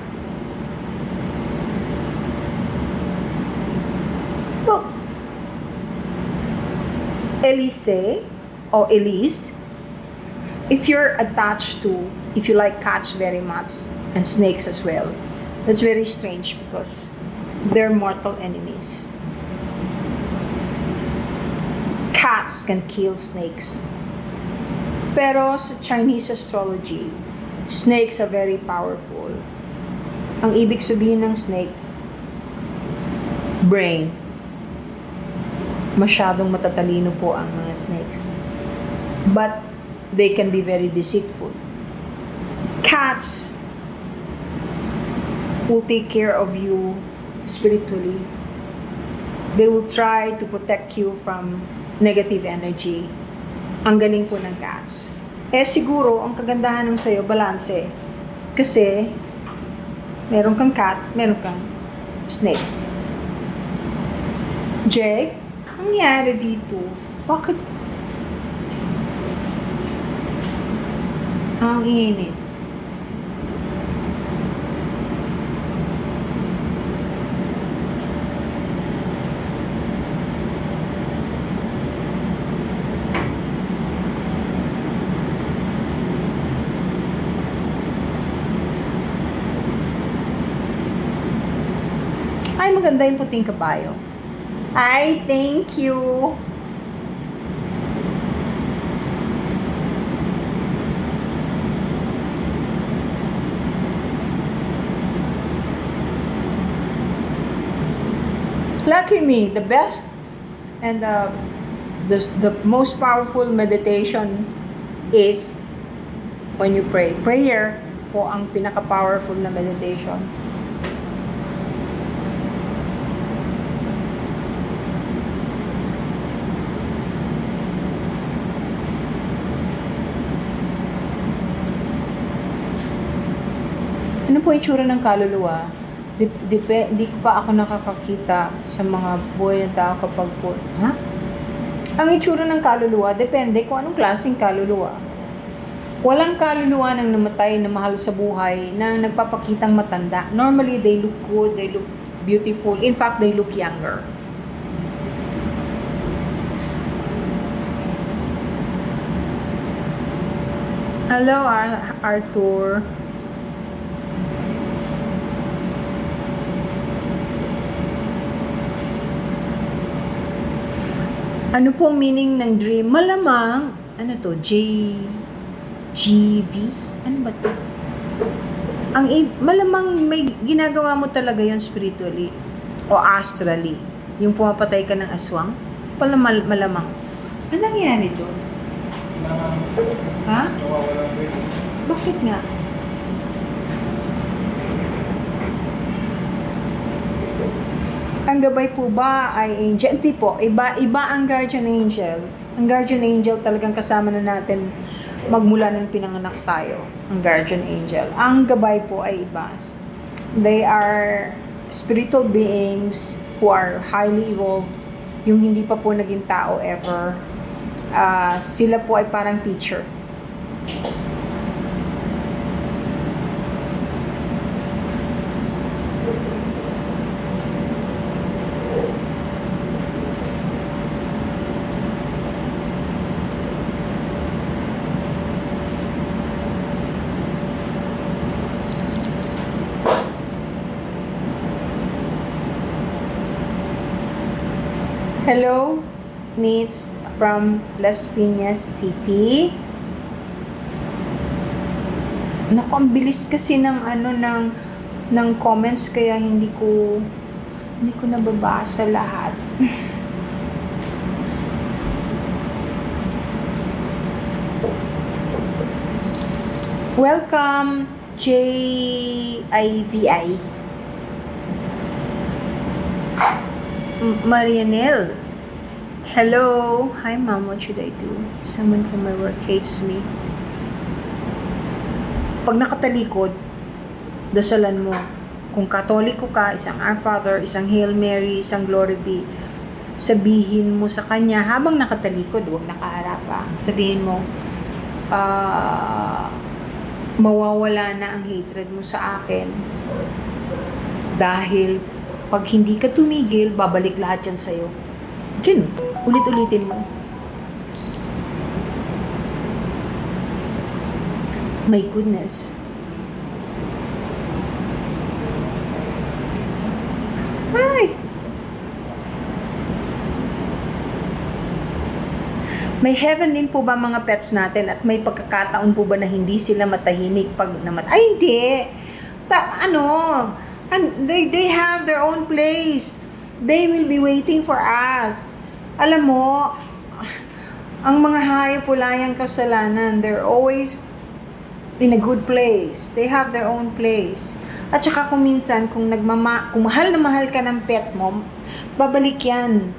Well, Elise o Elise, if you like cats very much and snakes as well, that's very strange because they're mortal enemies. Cats can kill snakes. Pero sa Chinese astrology, snakes are very powerful. Ang ibig sabihin ng snake, brain. Masyadong matatalino po ang mga snakes. But they can be very deceitful. Cats will take care of you spiritually. They will try to protect you from negative energy. Ang galing po ng cats. Siguro, ang kagandahan ng sa'yo, balanse. Kasi, meron kang cat, meron kang snake. Jake, ang nangyari dito? Bakit? Ang init. Ay, maganda yung puting kabayo. Ay, thank you. Lucky me, the best and the most powerful meditation is when you pray. Prayer po ang pinaka-powerful na meditation. Ano po itsura ng kaluluwa? Di pa ako nakakakita sa mga buhay ng tao kapag po, ha? Ang itsura ng kaluluwa, depende kung anong klaseng kaluluwa. Walang kaluluwa ng namatay na mahal sa buhay na nagpapakitang matanda. Normally, they look good, they look beautiful. In fact, they look younger. Hello, Arthur. Ano pong meaning ng dream? Malamang, ano to, GV? Ano ba to? Malamang may ginagawa mo talaga yon spiritually o astrally. Yung pumapatay ka ng aswang? Malamang. Ano nangyari doon? Ha? Bakit nga? Ang gabay po ba ay angel? Hindi po. Iba ang guardian angel. Ang guardian angel talagang kasama na natin magmula ng pinanganak tayo. Ang guardian angel. Ang gabay po ay iba. They are spiritual beings who are highly evolved. Yung hindi pa po naging tao ever. Sila po ay parang teacher. Hello, Needs from Las Piñas City. Naku, ang bilis kasi ng comments kaya hindi ko nababasa lahat. Welcome, JIVI. Marianelle. Hello. Hi, Mom. What should I do? Someone from my work hates me. Pag nakatalikod, dasalan mo. Kung Katoliko ka, isang Our Father, isang Hail Mary, isang Glory Be. Sabihin mo sa kanya, habang nakatalikod, huwag nakaharap pa. Sabihin mo, mawawala na ang hatred mo sa akin. Dahil pag hindi ka tumigil, babalik lahat yan sa'yo. Diyan, ulit-ulitin mo. My goodness. Hi! May heaven din po ba mga pets natin at may pagkakataon po ba na hindi sila matahimik pag namatay? Ay, hindi! They have their own place. They will be waiting for us. Alam mo, ang mga hayop wala yung kasalanan. They're always in a good place. They have their own place. At saka kung minsan, kung mahal na mahal ka ng pet mo, babalik yan.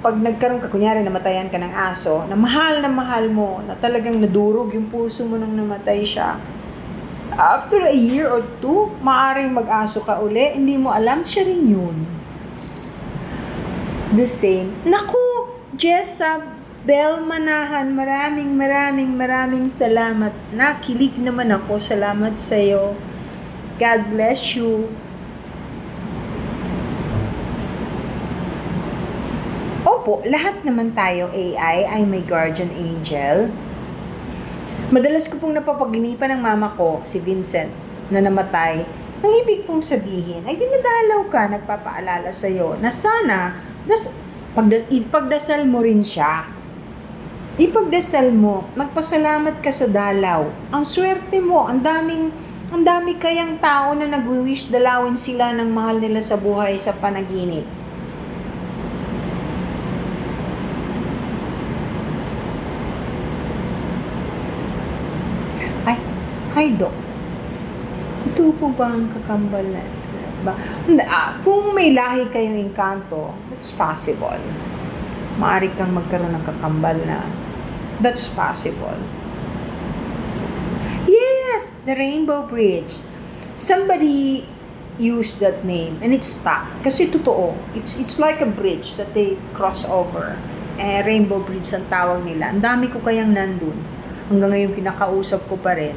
Pag nagkaroon ka, kunyari namatayan ka ng aso, na mahal mo, na talagang nadurog yung puso mo nung namatay siya, after a year or two, maaaring mag-aso ka uli, hindi mo alam, siya rin yun. The same. Naku, Jessa Bel Manahan, maraming salamat. Nakilig naman ako. Salamat sa'yo. God bless you. Opo, lahat naman tayo AI ay may guardian angel. Madalas ko pong napapaginipan ng mama ko, si Vincent, na namatay. Ang ibig pong sabihin ay dinadalaw ka, nagpapaalala sa'yo na sana, ipagdasal mo rin siya. Ipagdasal mo, magpasalamat ka sa dalaw. Ang swerte mo, ang dami kayang tao na nag-wish dalawin sila ng mahal nila sa buhay sa panaginip. Hi, Doc. Ito po ba ang kakambal na ba? Kung may lahi kayong engkanto, it's possible. Maaari kang magkaroon ng kakambal na that's possible. Yes, the Rainbow Bridge. Somebody used that name and it's stuck. Kasi totoo. It's like a bridge that they cross over. Rainbow Bridge ang tawag nila. Ang dami ko kayang nandun. Hanggang ngayon kinakausap ko pa rin.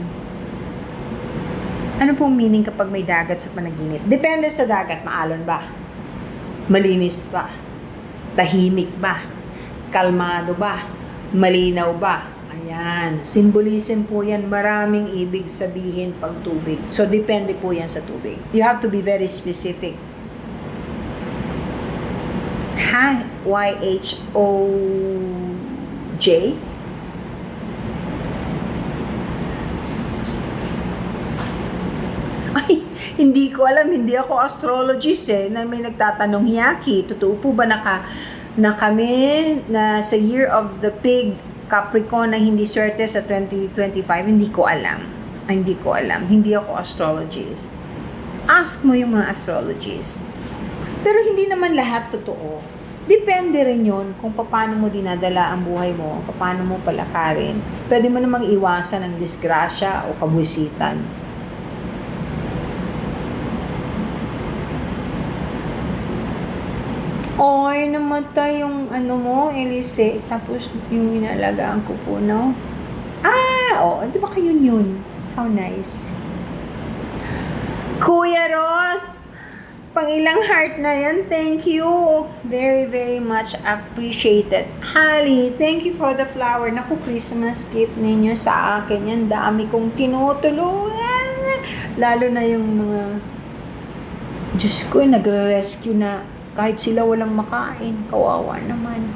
Ano pong meaning kapag may dagat sa panaginip? Depende sa dagat. Maalon ba? Malinis ba? Tahimik ba? Kalmado ba? Malinaw ba? Ayan. Symbolism po yan. Maraming ibig sabihin pag tubig. So, depende po yan sa tubig. You have to be very specific. Ha? YHOJ? Ay, hindi ko alam. Hindi ako astrologist na may nagtatanong, Hiyaki, totoo po ba na kami na sa year of the pig Capricorn na hindi swerte sa 2025? Hindi ko alam. Hindi ko alam. Hindi ako astrologist. Ask mo yung mga astrologist. Pero hindi naman lahat totoo. Depende rin yun kung paano mo dinadala ang buhay mo, paano mo palakarin. Pwede mo namang iwasan ng disgrasya o kabusitan. Oy, namatay yung mo, Elise. Tapos yung inalagaan ko po, no? Di ba kayo yun? How nice. Kuya Ross, pang-ilang heart na yan. Thank you. Very much appreciated. Hali, thank you for the flower. Naku, Christmas gift ninyo sa akin. Yan, dami kong tinutulungan. Lalo na yung mga, Diyos ko, nagre-rescue na. Kahit sila walang makain, kawawa naman.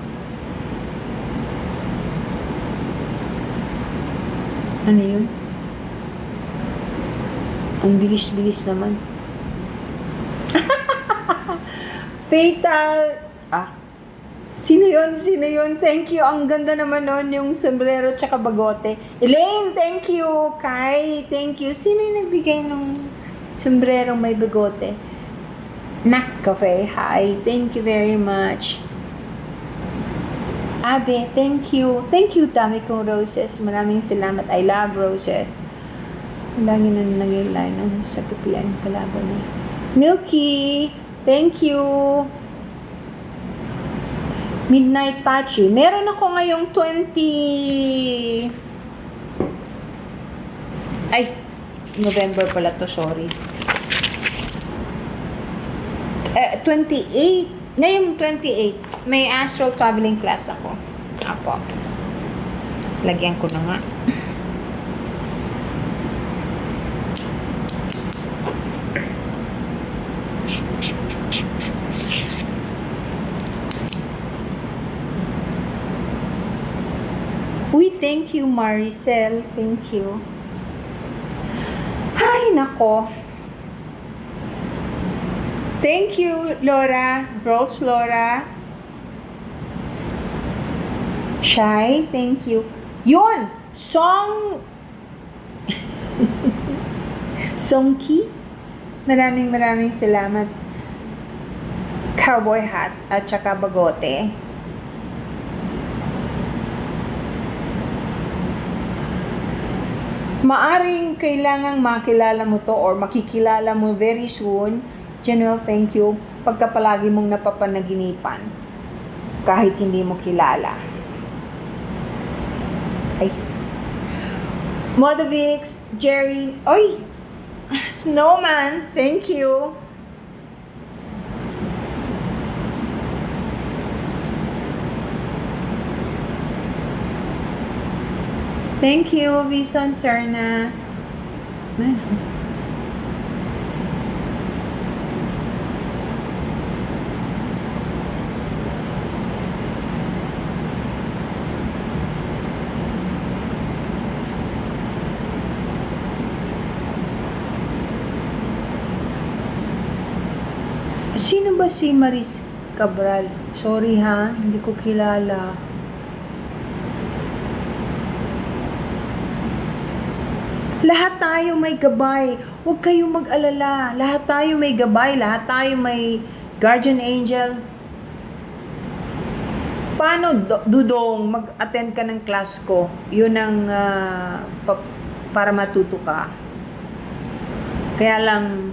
Ano yun? Ang bilis-bilis naman. Fatal! Sino yun? Thank you. Ang ganda naman nun, yung sombrero tsaka bagote. Elaine, thank you. Kai, thank you. Sino yung nagbigay ng sombrero may bagote? Nak Cafe, hi. Thank you very much. Abe, thank you. Thank you, dami kong roses. Maraming salamat. I love roses. Lagi na naging line sa kapian kalaban niya. Milky, thank you. Midnight Patchy. Meron ako ngayong 20... November pala to, sorry. 28. Ngayong 28, may astral traveling class ako. Apo. Lagyan ko na nga. Uy, thank you, Maricel. Thank you. Ay, nako. Thank you, Laura. Rose Laura. Shy, thank you. Yun! Songki? Maraming salamat. Cowboy hat at saka bagote. Maaring kailangang makilala mo to or makikilala mo very soon. General, thank you. Pagka palagi mong napapanaginipan kahit hindi mo kilala. Ay. Modovix, Jerry. Oy! Snowman, thank you. Thank you, Vison Serna. Sino ba si Maris Cabral? Sorry ha, hindi ko kilala. Lahat tayo may gabay. Huwag kayong mag-alala. Lahat tayo may gabay. Lahat tayo may guardian angel. Paano, Dudong, mag-attend ka ng class ko? Yun ang para matuto ka. Kaya lang,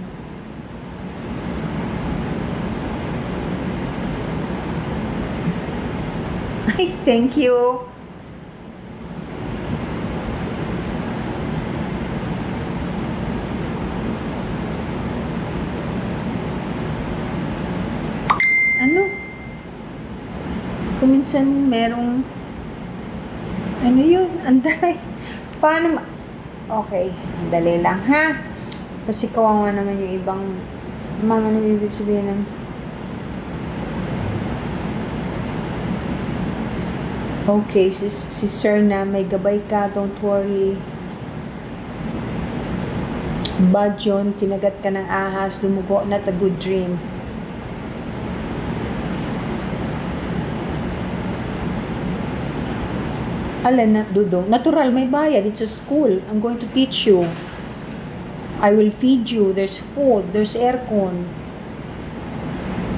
ay, thank you. Ano? Kung minsan merong ano yun? Anday. Paano okay, dali lang ha. Kasi kawawa naman yung ibang ano ibig sabihin ng okay, si Sir na may gabay ka, don't worry. Bad yun, kinagat ka ng ahas, lumugo, not a good dream. Alan na, Dudong. Natural, may bayad. It's a school. I'm going to teach you. I will feed you. There's food. There's aircon.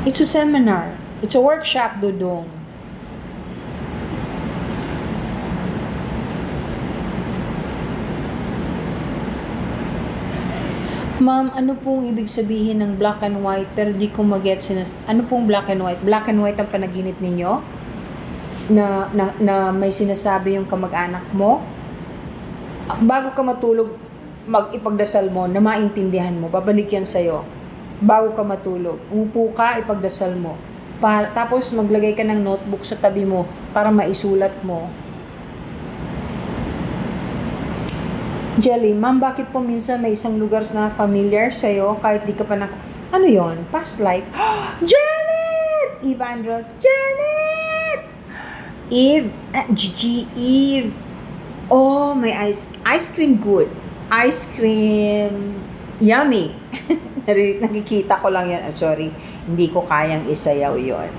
It's a seminar. It's a workshop, Dudong. Ma'am, ano pong ibig sabihin ng black and white? Pero di ko mag-get ano pong black and white? Black and white ang panaginip ninyo? Na may sinasabi yung kamag-anak mo? Bago ka matulog, ipagdasal mo na maintindihan mo. Babalik yan sa'yo. Bago ka matulog, umupo ka, ipagdasal mo. Tapos maglagay ka ng notebook sa tabi mo para maisulat mo. Jelly, ma'am, bakit po minsan may isang lugar na familiar sa'yo kahit di ka pa ano yon? Past life? Janet! Eve Andros, Janet! Eve, Gigi, Eve. Oh, may ice cream good. Ice cream yummy. Nakikita ko lang yan. I'm sorry, hindi ko kayang isayaw yon.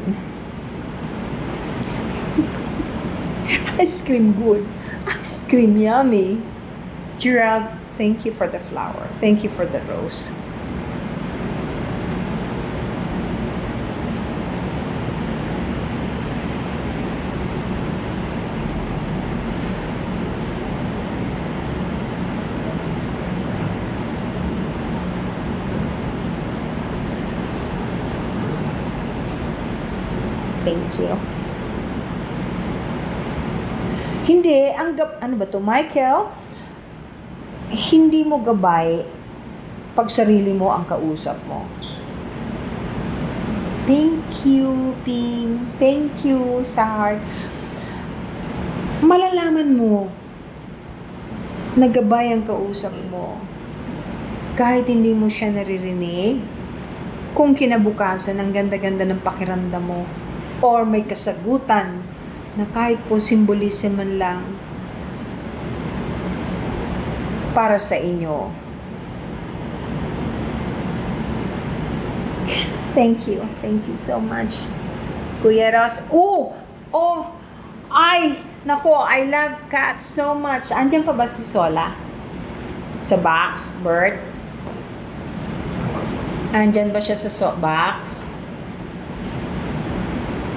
Ice cream good. Ice cream yummy. Gerald, thank you for the flower. Thank you for the rose. Thank you. Hindi, ano ba to, Michael? Hindi mo gabay pag sarili mo ang kausap mo. Thank you, Ping. Thank you, Sahar. Malalaman mo na gabay ang kausap mo kahit hindi mo siya naririnig. Kung kinabukasan, ang ganda-ganda ng pakiramdam mo or may kasagutan na kahit po symbolism man lang para sa inyo. Thank you. Thank you so much. Kuya Ross. Nako, I love cats so much. Andiyan pa ba si Sola? Sa box, Bert? Andyan ba siya sa box?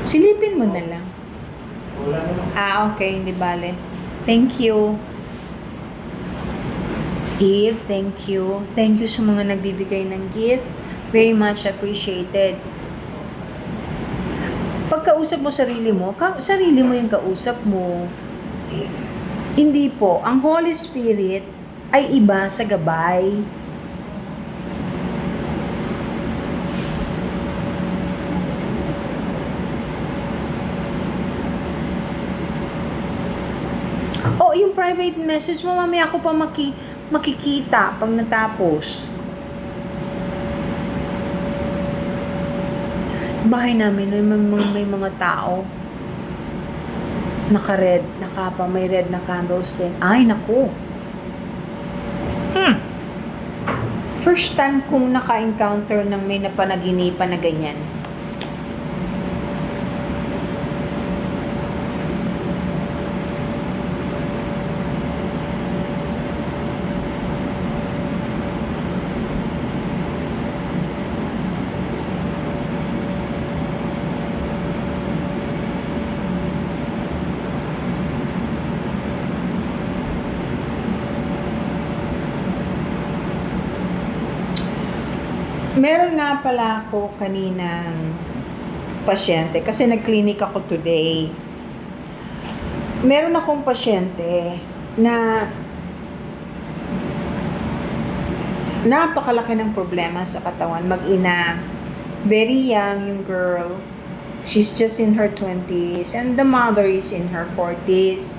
Silipin mo na lang. Wala naman. Okay, hindi bale. Thank you. Eve, thank you. Thank you sa mga nagbibigay ng gift. Very much appreciated. Pagkausap mo sarili mo, sarili mo yung kausap mo. Hindi po. Ang Holy Spirit ay iba sa gabay. Oh, yung private message mo, mamaya ako pa makikita pag natapos. Bahay namin, may mga tao. Naka-red, may red na candles din. Ay, naku. First time kong naka-encounter ng may napanaginipan na ganyan. Meron nga pala ako kaninang pasyente kasi nag-clinic ako today. Meron akong pasyente na napakalaki ng problema sa katawan. Mag-ina, very young yung girl. She's just in her 20s and the mother is in her 40s.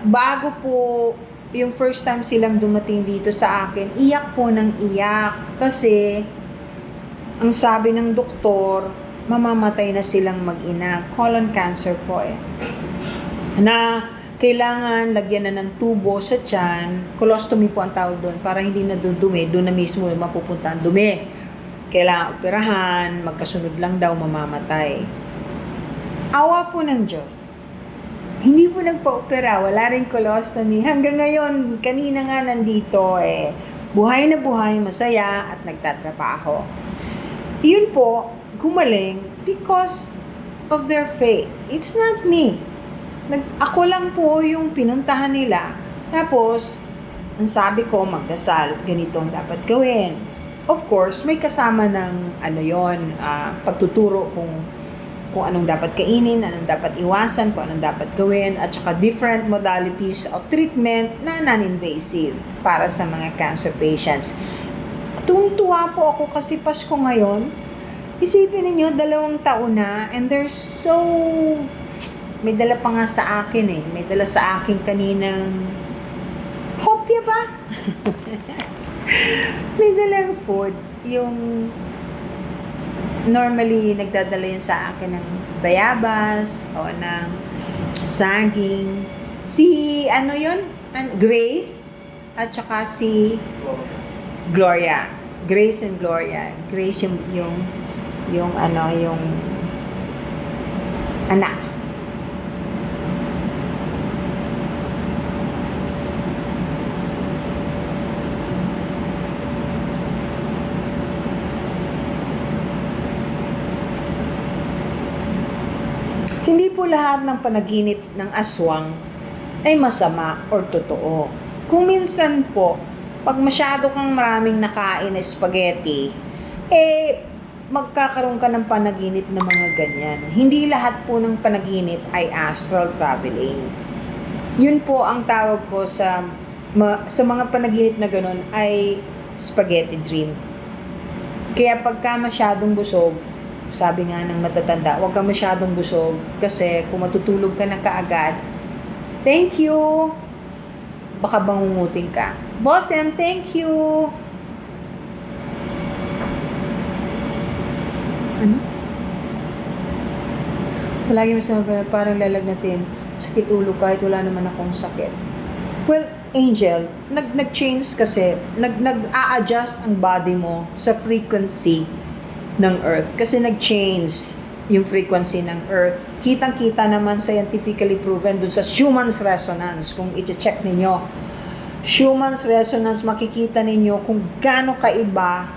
Bago po yung first time silang dumating dito sa akin, iyak po ng iyak kasi ang sabi ng doktor, mamamatay na silang mag-ina. Colon cancer po na kailangan lagyan na ng tubo sa tiyan. Colostomy po ang tawag doon para hindi na dumi, doon na mismo mapupunta ang dumi. Kailangan operahan, magkasunod lang daw mamamatay. Awa po ng Diyos. Hindi po nagpa-opera, wala rin colostomy. Hanggang ngayon, kanina nga nandito buhay na buhay, masaya at nagtatrabaho. Yun po, gumaling because of their faith. It's not me. Ako lang po yung pinuntahan nila. Tapos, ang sabi ko, magdasal, ganito ang dapat gawin. Of course, may kasama ng pagtuturo kung anong dapat kainin, anong dapat iwasan, kung anong dapat gawin, at saka different modalities of treatment na non-invasive para sa mga cancer patients. Tuwang-tuwa po ako kasi Pasko ngayon. Isipin ninyo, 2 taon na, and they're so... May dala pa nga sa akin May dala sa akin kaninang... Hopya ba? May dalang food. Yung... Normally, nagdadala yan sa akin ng bayabas o ng saging. Grace at saka si Gloria. Grace and Gloria. Grace yung anak. Hindi po lahat ng panaginip ng aswang ay masama or totoo. Kung minsan po, pag masyado kang maraming nakain na spaghetti, magkakaroon ka ng panaginip na mga ganyan. Hindi lahat po ng panaginip ay astral traveling. Yun po ang tawag ko sa mga panaginip na ganun ay spaghetti dream. Kaya pagka masyadong busog, sabi nga ng matatanda, huwag ka masyadong busog kasi kung matutulog ka na kaagad, thank you, baka bangungutin ka. Boss M, thank you. Ano? Palagi masabi, parang lalagnatin, sakit ulo kahit wala naman akong sakit. Well, Angel, nag-change kasi, nag-a-adjust ang body mo sa frequency ng Earth. Kasi nag-change yung frequency ng Earth. Kitang-kita naman scientifically proven dun sa Schumann's resonance. Kung i-check ninyo, Schumann's resonance, makikita ninyo kung gaano kaiba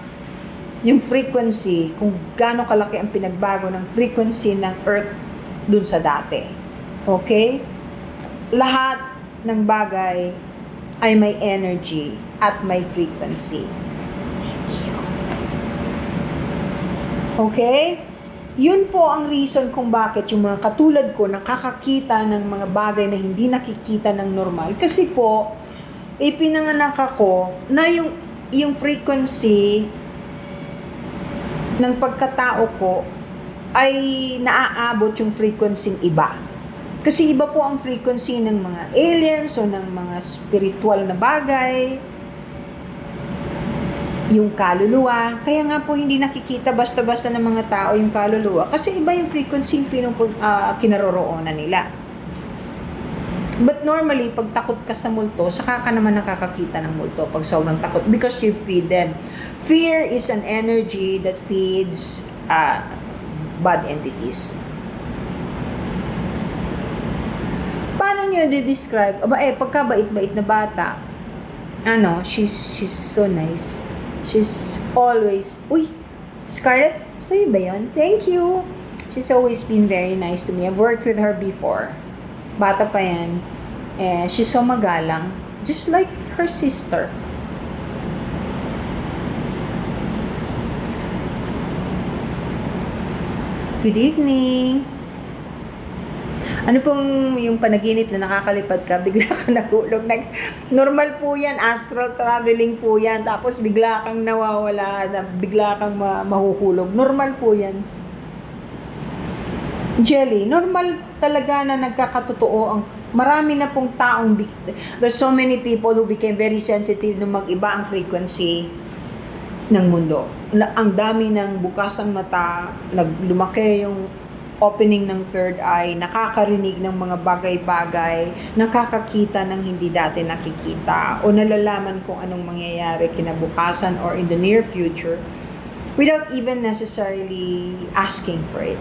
yung frequency, kung gaano kalaki ang pinagbago ng frequency ng Earth dun sa dati. Okay? Lahat ng bagay ay may energy at may frequency. Okay? Yun po ang reason kung bakit yung mga katulad ko nakakakita ng mga bagay na hindi nakikita ng normal. Kasi po, ipinanganak ako na yung frequency ng pagkatao ko ay naaabot yung frequency iba. Kasi iba po ang frequency ng mga aliens o ng mga spiritual na bagay, yung kaluluwa. Kaya nga po hindi nakikita basta-basta ng mga tao yung kaluluwa. Kasi iba yung frequency kinaroroonan nila. But normally, pag takot ka sa multo, saka ka naman nakakakita ng multo pag sobrang takot because you feed them. Fear is an energy that feeds bad entities. Paano nyo describe? Pagkabait-bait na bata, she's so nice. She's always, Scarlett, sa'yo ba yun? Thank you. She's always been very nice to me. I've worked with her before. Bata pa yan. She's so magalang. Just like her sister. Good evening. Ano pong yung panaginip na nakakalipad ka, bigla ka nahulog? Normal po yan, astral traveling po yan. Tapos bigla kang nawawala, bigla kang mahuhulog. Normal po yan. Jelly, normal talaga na nagkakatotoo ang marami na pong taong there's so many people who became very sensitive nung mag-iba ang frequency ng mundo. Ang dami ng bukas ang mata, lumaki yung opening ng third eye, nakakarinig ng mga bagay-bagay, nakakakita ng hindi dati nakikita, o nalalaman kung anong mangyayari kinabukasan or in the near future without even necessarily asking for it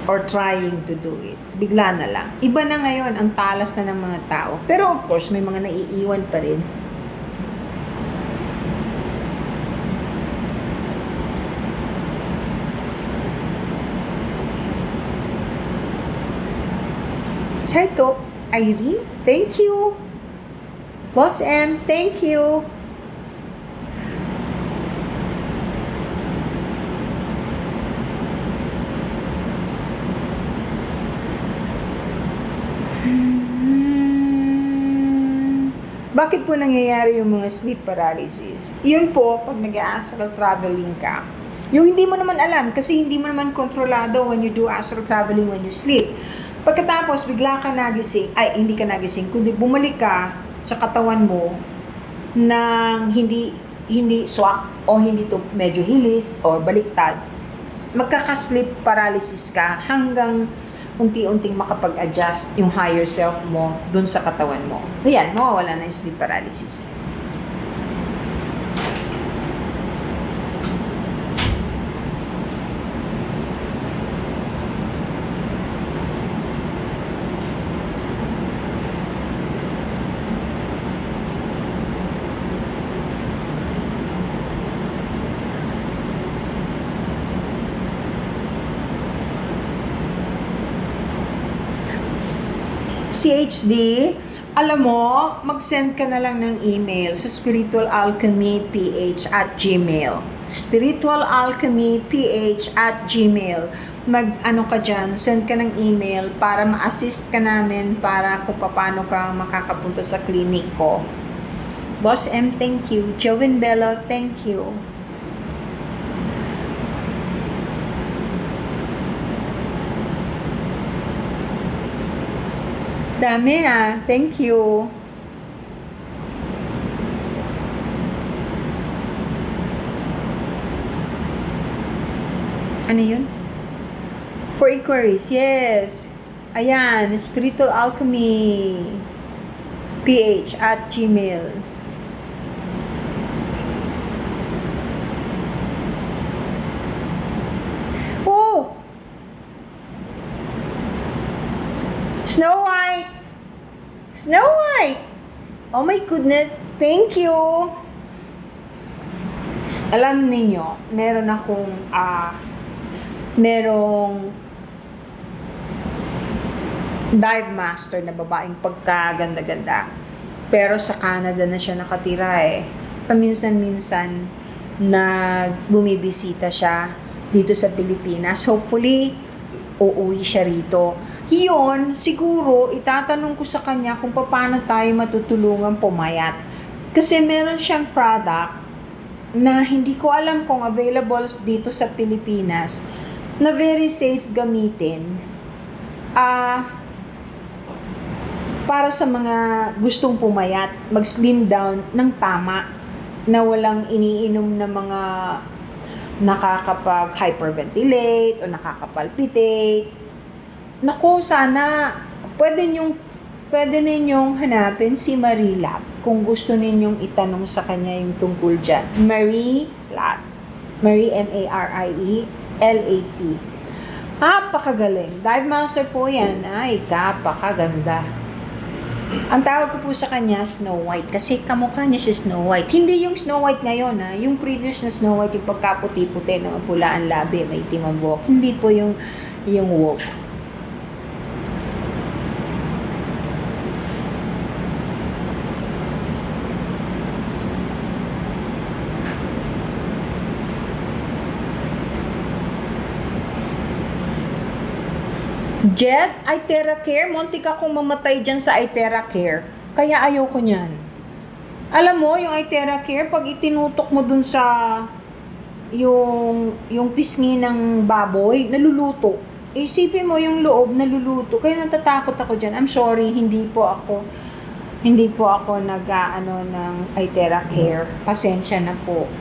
or trying to do it. Bigla na lang. Iba na ngayon ang talas na ng mga tao. Pero of course, may mga naiiwan pa rin. Sarto, Irene, thank you. Boss M, thank you. Bakit po nangyayari yung mga sleep paralysis? Yun po, pag nag-astral traveling ka, yung hindi mo naman alam, kasi hindi mo naman kontrolado when you do astral traveling when you sleep. Pagkatapos, bigla ka nagising, hindi ka nagising, kundi bumalik ka sa katawan mo ng hindi swak o hindi to medyo hilis o baliktad. Magkaka-sleep paralysis ka hanggang unti-unting makapag-adjust yung higher self mo dun sa katawan mo. Ayan, mawawala na yung sleep paralysis. CHD, alam mo, mag-send ka na lang ng email sa spiritualalchemyph@gmail. spiritualalchemyph@gmail. Mag-ano ka dyan, send ka ng email para ma-assist ka namin para kung paano ka makakapunta sa clinic ko. Boss M, thank you. Joven Bello, thank you. Dami thank you. Ano yun? For inquiries, yes. Ayan, Spiritual Alchemy ph@gmail. Oh! Snow White! Snow White! Oh my goodness, thank you! Alam ninyo, merong dive master na babaeng pagkaganda-ganda. Pero sa Canada na siya nakatira eh. Paminsan-minsan bumibisita siya dito sa Pilipinas. Hopefully, uuwi siya rito. Yun, siguro, itatanong ko sa kanya kung paano tayo matutulungan pumayat. Kasi meron siyang product na hindi ko alam kung available dito sa Pilipinas na very safe gamitin. Para sa mga gustong pumayat, mag-slim down ng tama na walang iniinom na mga nakakapag-hyperventilate o nakakapalpitate. Naku, sana pwede ninyong hanapin si Marie Lat kung gusto ninyong itanong sa kanya yung tungkol dyan. Marie Lat. Marie, Marie, Lat. Napakagaling. Dive master po yan. Ay, kapakaganda. Ang tawag ko po sa kanya, Snow White. Kasi kamukha niya si Snow White. Hindi yung Snow White ngayon, ha? Yung previous na Snow White, yung pagkaputi-puti, na mapula ang labi, may itim ang buhok. Hindi po yung woke. Jet, Iteracare, muntik akong mamatay dyan sa Iteracare. Kaya ayaw ko niyan. Alam mo, yung Iteracare, pag itinutok mo dun sa yung pisngi ng baboy, naluluto. Isipin mo yung loob, naluluto. Kaya natatakot ako dyan. I'm sorry, hindi po ako ng Iteracare. Pasensya na po.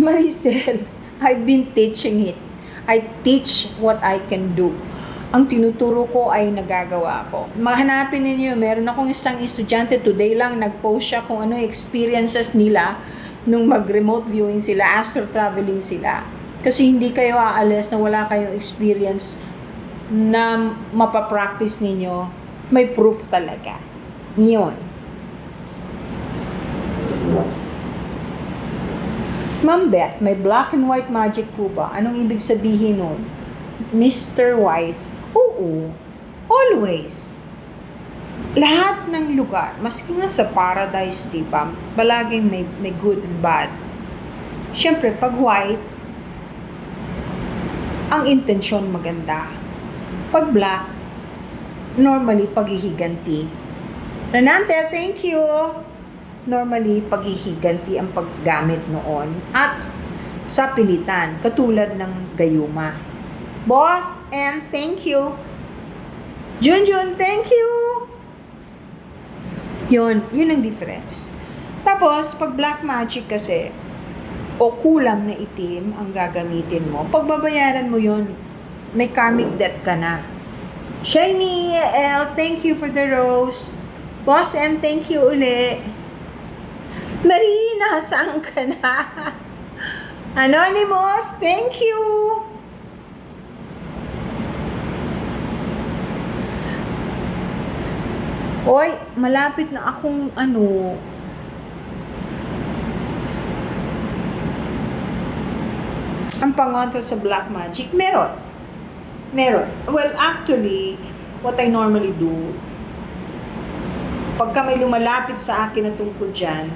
Maricel, I've been teaching it. I teach what I can do. Ang tinuturo ko ay nagagawa ko. Mahanapin ninyo, meron akong isang estudyante, today lang nag-post siya kung ano experiences nila nung mag-remote viewing sila, astro traveling sila. Kasi hindi kayo aalis na wala kayong experience na mapapractice ninyo. May proof talaga. Yun. Ma'am Beth, may black and white magic po ba? Anong ibig sabihin nun? Mr. Wise, oo, always. Lahat ng lugar, maski nga sa paradise, diba? Palaging may good and bad. Siyempre, pag white, ang intensyon maganda. Pag black, normally paghihiganti. Renante, thank you! Normally, paghihiganti ang paggamit noon at sa pilitan, katulad ng gayuma. Boss, and thank you. Junjun, thank you. Yun ang difference. Tapos, pag black magic kasi, o kulang na itim ang gagamitin mo, pagbabayaran mo yun, may karmic debt ka na. Shiny L, thank you for the rose. Boss M, thank you uli. Marina, saan ka na? Anonymous, thank you! Oy, malapit na akong ang pangontra sa black magic. Meron. Well, actually, what I normally do, pagka may lumalapit sa akin na tungkol dyan,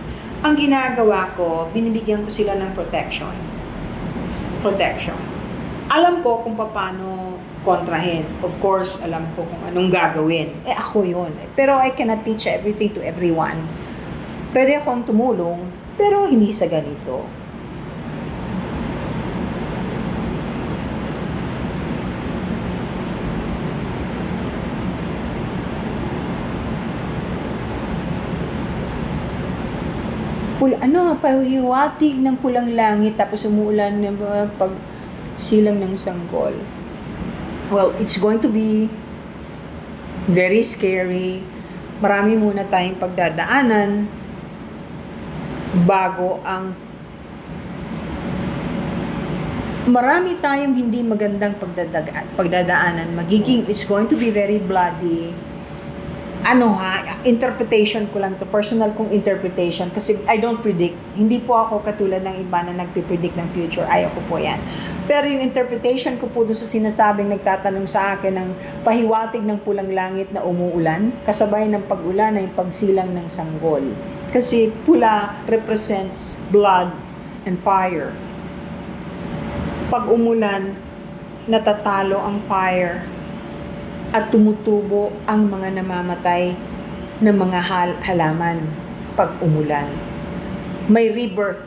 ang ginagawa ko, binibigyan ko sila ng protection. Alam ko kung paano kontrahin. Of course, alam ko kung anong gagawin. Ako yun. Pero I cannot teach everything to everyone. Pwede akong tumulong, pero hindi sa ganito. Pahiwatig ng pulang langit tapos umuulan ng pag silang ng sanggol. Well, it's going to be very scary. Marami muna tayong pagdadaanan bago ang marami tayong hindi magandang pagdadaanan. It's going to be very bloody. interpretation ko lang to, personal kong interpretation, kasi I don't predict. Hindi po ako katulad ng iba na nagpipredict ng future. Ayaw ko po yan. Pero yung interpretation ko po doon sa sinasabing nagtatanong sa akin ng pahiwatig ng pulang langit na umuulan, kasabay ng pag-ulan ay pagsilang ng sanggol. Kasi pula represents blood and fire. Pag umulan, natatalo ang fire at tumutubo ang mga namamatay na mga halaman pag umulan. May rebirth.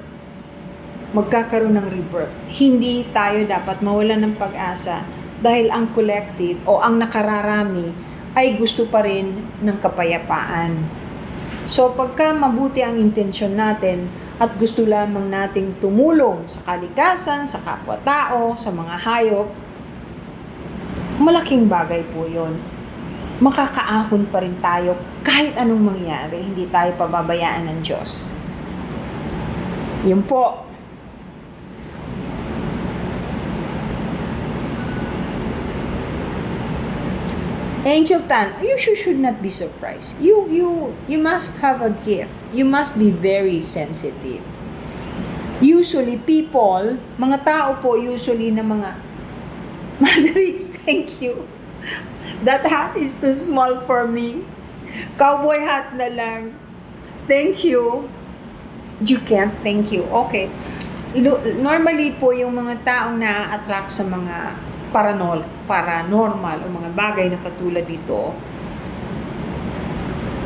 Magkakaroon ng rebirth. Hindi tayo dapat mawalan ng pag-asa dahil ang collective o ang nakararami ay gusto pa rin ng kapayapaan. So pagka mabuti ang intensyon natin at gusto lamang nating tumulong sa kalikasan, sa kapwa-tao, sa mga hayop, malaking bagay po yun. Makakaahon pa rin tayo kahit anong mangyari. Hindi tayo pababayaan ng Diyos. Yun po. Angel Tan, you should not be surprised. You must have a gift. You must be very sensitive. Usually people, mga tao po usually na mga Madrid, thank you. That hat is too small for me. Cowboy hat na lang. Thank you. You can't thank you. Okay. Normally po yung mga taong na-attract sa mga paranormal o mga bagay na katulad dito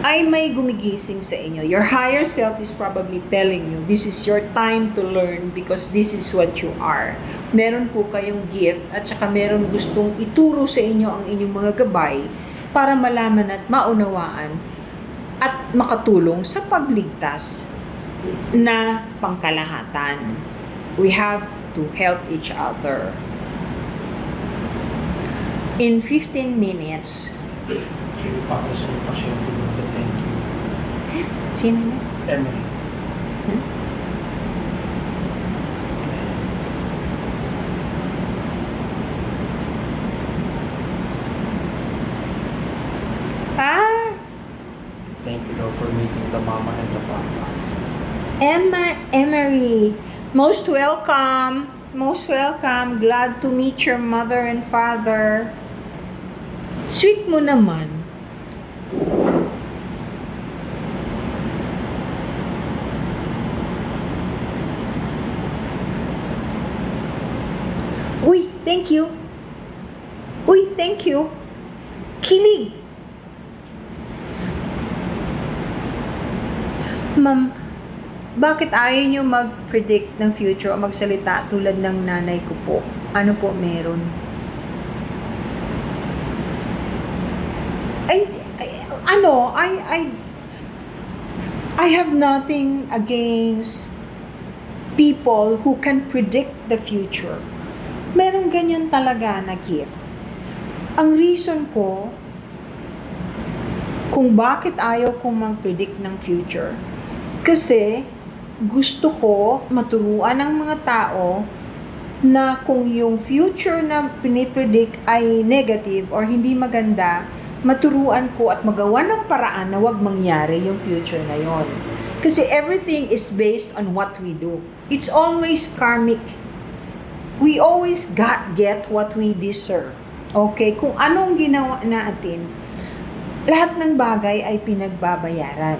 ay may gumigising sa inyo. Your higher self is probably telling you, this is your time to learn because this is what you are. Meron po kayong gift at saka meron gustong ituro sa inyo ang inyong mga gabay para malaman at maunawaan at makatulong sa pagligtas na pangkalahatan. We have to help each other. In 15 minutes, Papaso yung pasyente mo na thank you. sino na? Emily. Thank you daw for meeting the mama and the papa. Emery, most welcome. Most welcome. Glad to meet your mother and father. Sweet mo naman. Uy, thank you. Uy, thank you. Kilig. Ma'am, bakit ayaw nyo mag-predict ng future o magsalita tulad ng nanay ko po? Ano po meron? I have nothing against people who can predict the future. Meron ganyan talaga na gift. Ang reason ko kung bakit ayaw kong mag-predict ng future, kasi gusto ko maturuan ng mga tao na kung yung future na pinipredict ay negative or hindi maganda, maturuan ko at magawa ng paraan na wag mangyari yung future na yon. Kasi everything is based on what we do. It's always karmic. We always get what we deserve. Okay? Kung anong ginawa natin, lahat ng bagay ay pinagbabayaran.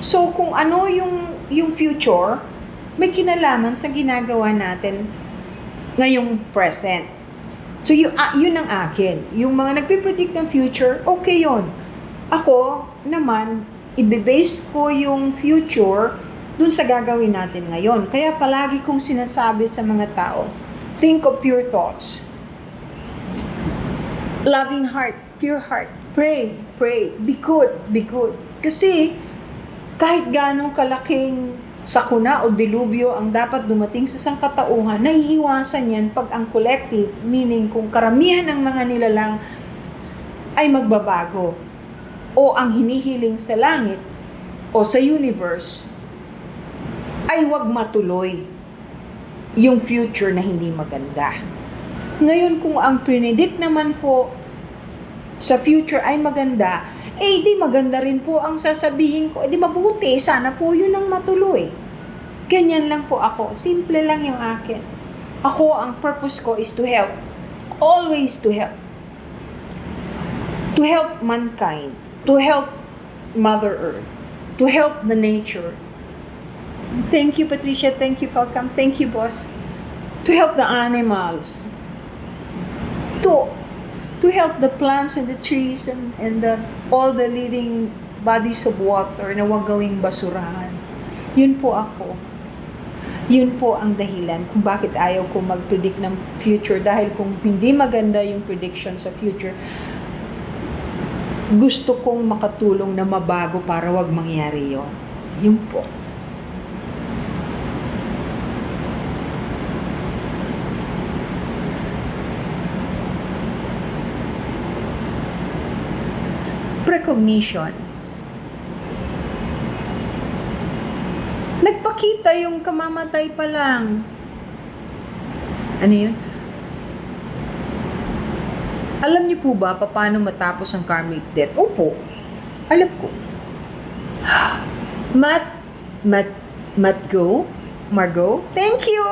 So, kung ano yung future, may kinalaman sa ginagawa natin ngayong present. So, yun ang akin. Yung mga nagpipredict ng future, okay yon. Ako, naman, ibibase ko yung future dun sa gagawin natin ngayon. Kaya palagi kong sinasabi sa mga tao, think of pure thoughts. Loving heart, pure heart. Pray, be good, be good. Kasi, kahit ganong kalaking sakuna o dilubyo ang dapat dumating sa sangkatauhan, naiiwasan yan pag ang collective, meaning kung karamihan ng mga nilalang ay magbabago o ang hinihiling sa langit o sa universe ay wag matuloy yung future na hindi maganda. Ngayon kung ang predict naman po sa future ay maganda, eh di maganda rin po ang sasabihin ko, eh di mabuti, sana po yun ang matuloy. Ganyan lang po ako, simple lang yung akin. Ako, ang purpose ko is to help, always to help. To help mankind, to help Mother Earth, to help the nature. Thank you, Patricia. Thank you, Falcam. Thank you, boss. To help the animals. To help the plants and the trees and all the living bodies of water na huwag gawing basurahan. Yun po ako. Yun po ang dahilan kung bakit ayaw ko mag-predict ng future. Dahil kung hindi maganda yung prediction sa future, gusto kong makatulong na mabago para wag mangyari yun. Yun po. Precognition. Nagpakita yung kamamatay pa lang. Ano yun? Alam niyo po ba paano matapos ang karmic debt? Opo. Alam ko. Margo? Thank you!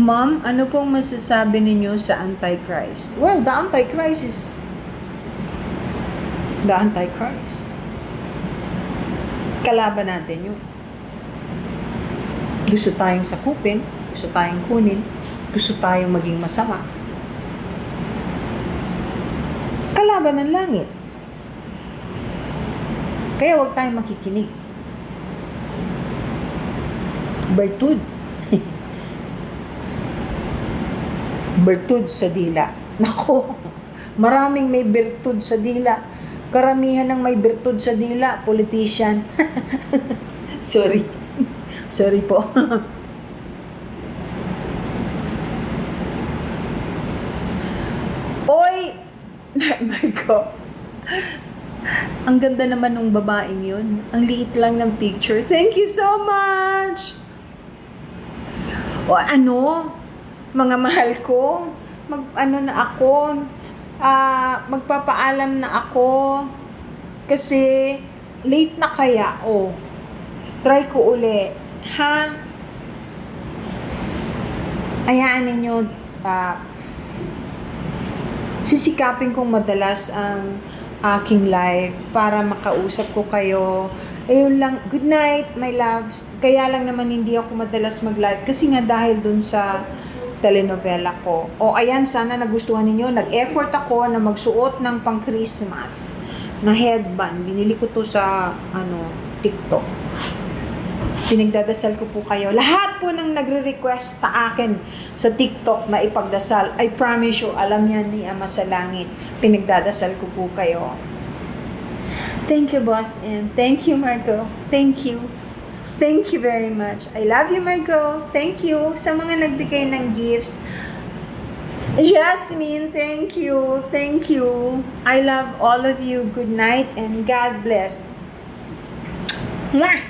Ma'am, ano pong masasabi ninyo sa Antichrist? Well, the Antichrist is the Antichrist. Kalaban natin yun. Gusto tayong sakupin, gusto tayong kunin, gusto tayong maging masama. Kalaban ng langit. Kaya huwag tayong makikinig. Bertud. Bertud sa dila. Nako, maraming may bertud sa dila. Karamihan ng may bertud sa dila, politician. Sorry. Sorry po. Oy! Marco. Ang ganda naman ng babaeng yun. Ang liit lang ng picture. Thank you so much! O ano? Mga mahal ko, magpapaalam na ako kasi late na kaya, try ko uli, ha? Hayaan ninyo, sisikapin kong madalas ang aking live para makausap ko kayo. Ayun lang, good night, my loves. Kaya lang naman hindi ako madalas mag-live kasi nga dahil dun sa telenovela ko. Ayan, sana nagustuhan ninyo. Nag-effort ako na magsuot ng pang-Christmas na headband. Binili ko to sa TikTok. Pinagdadasal ko po kayo. Lahat po ng nagre-request sa akin sa TikTok na ipagdasal, I promise you, alam yan ni Ama sa Langit. Pinagdadasal ko po kayo. Thank you, Boss M. Thank you, Marco. Thank you. Thank you very much. I love you, Marco. Thank you sa mga nagbigay ng gifts. Jasmine, thank you. Thank you. I love all of you. Good night and God bless. Mwah!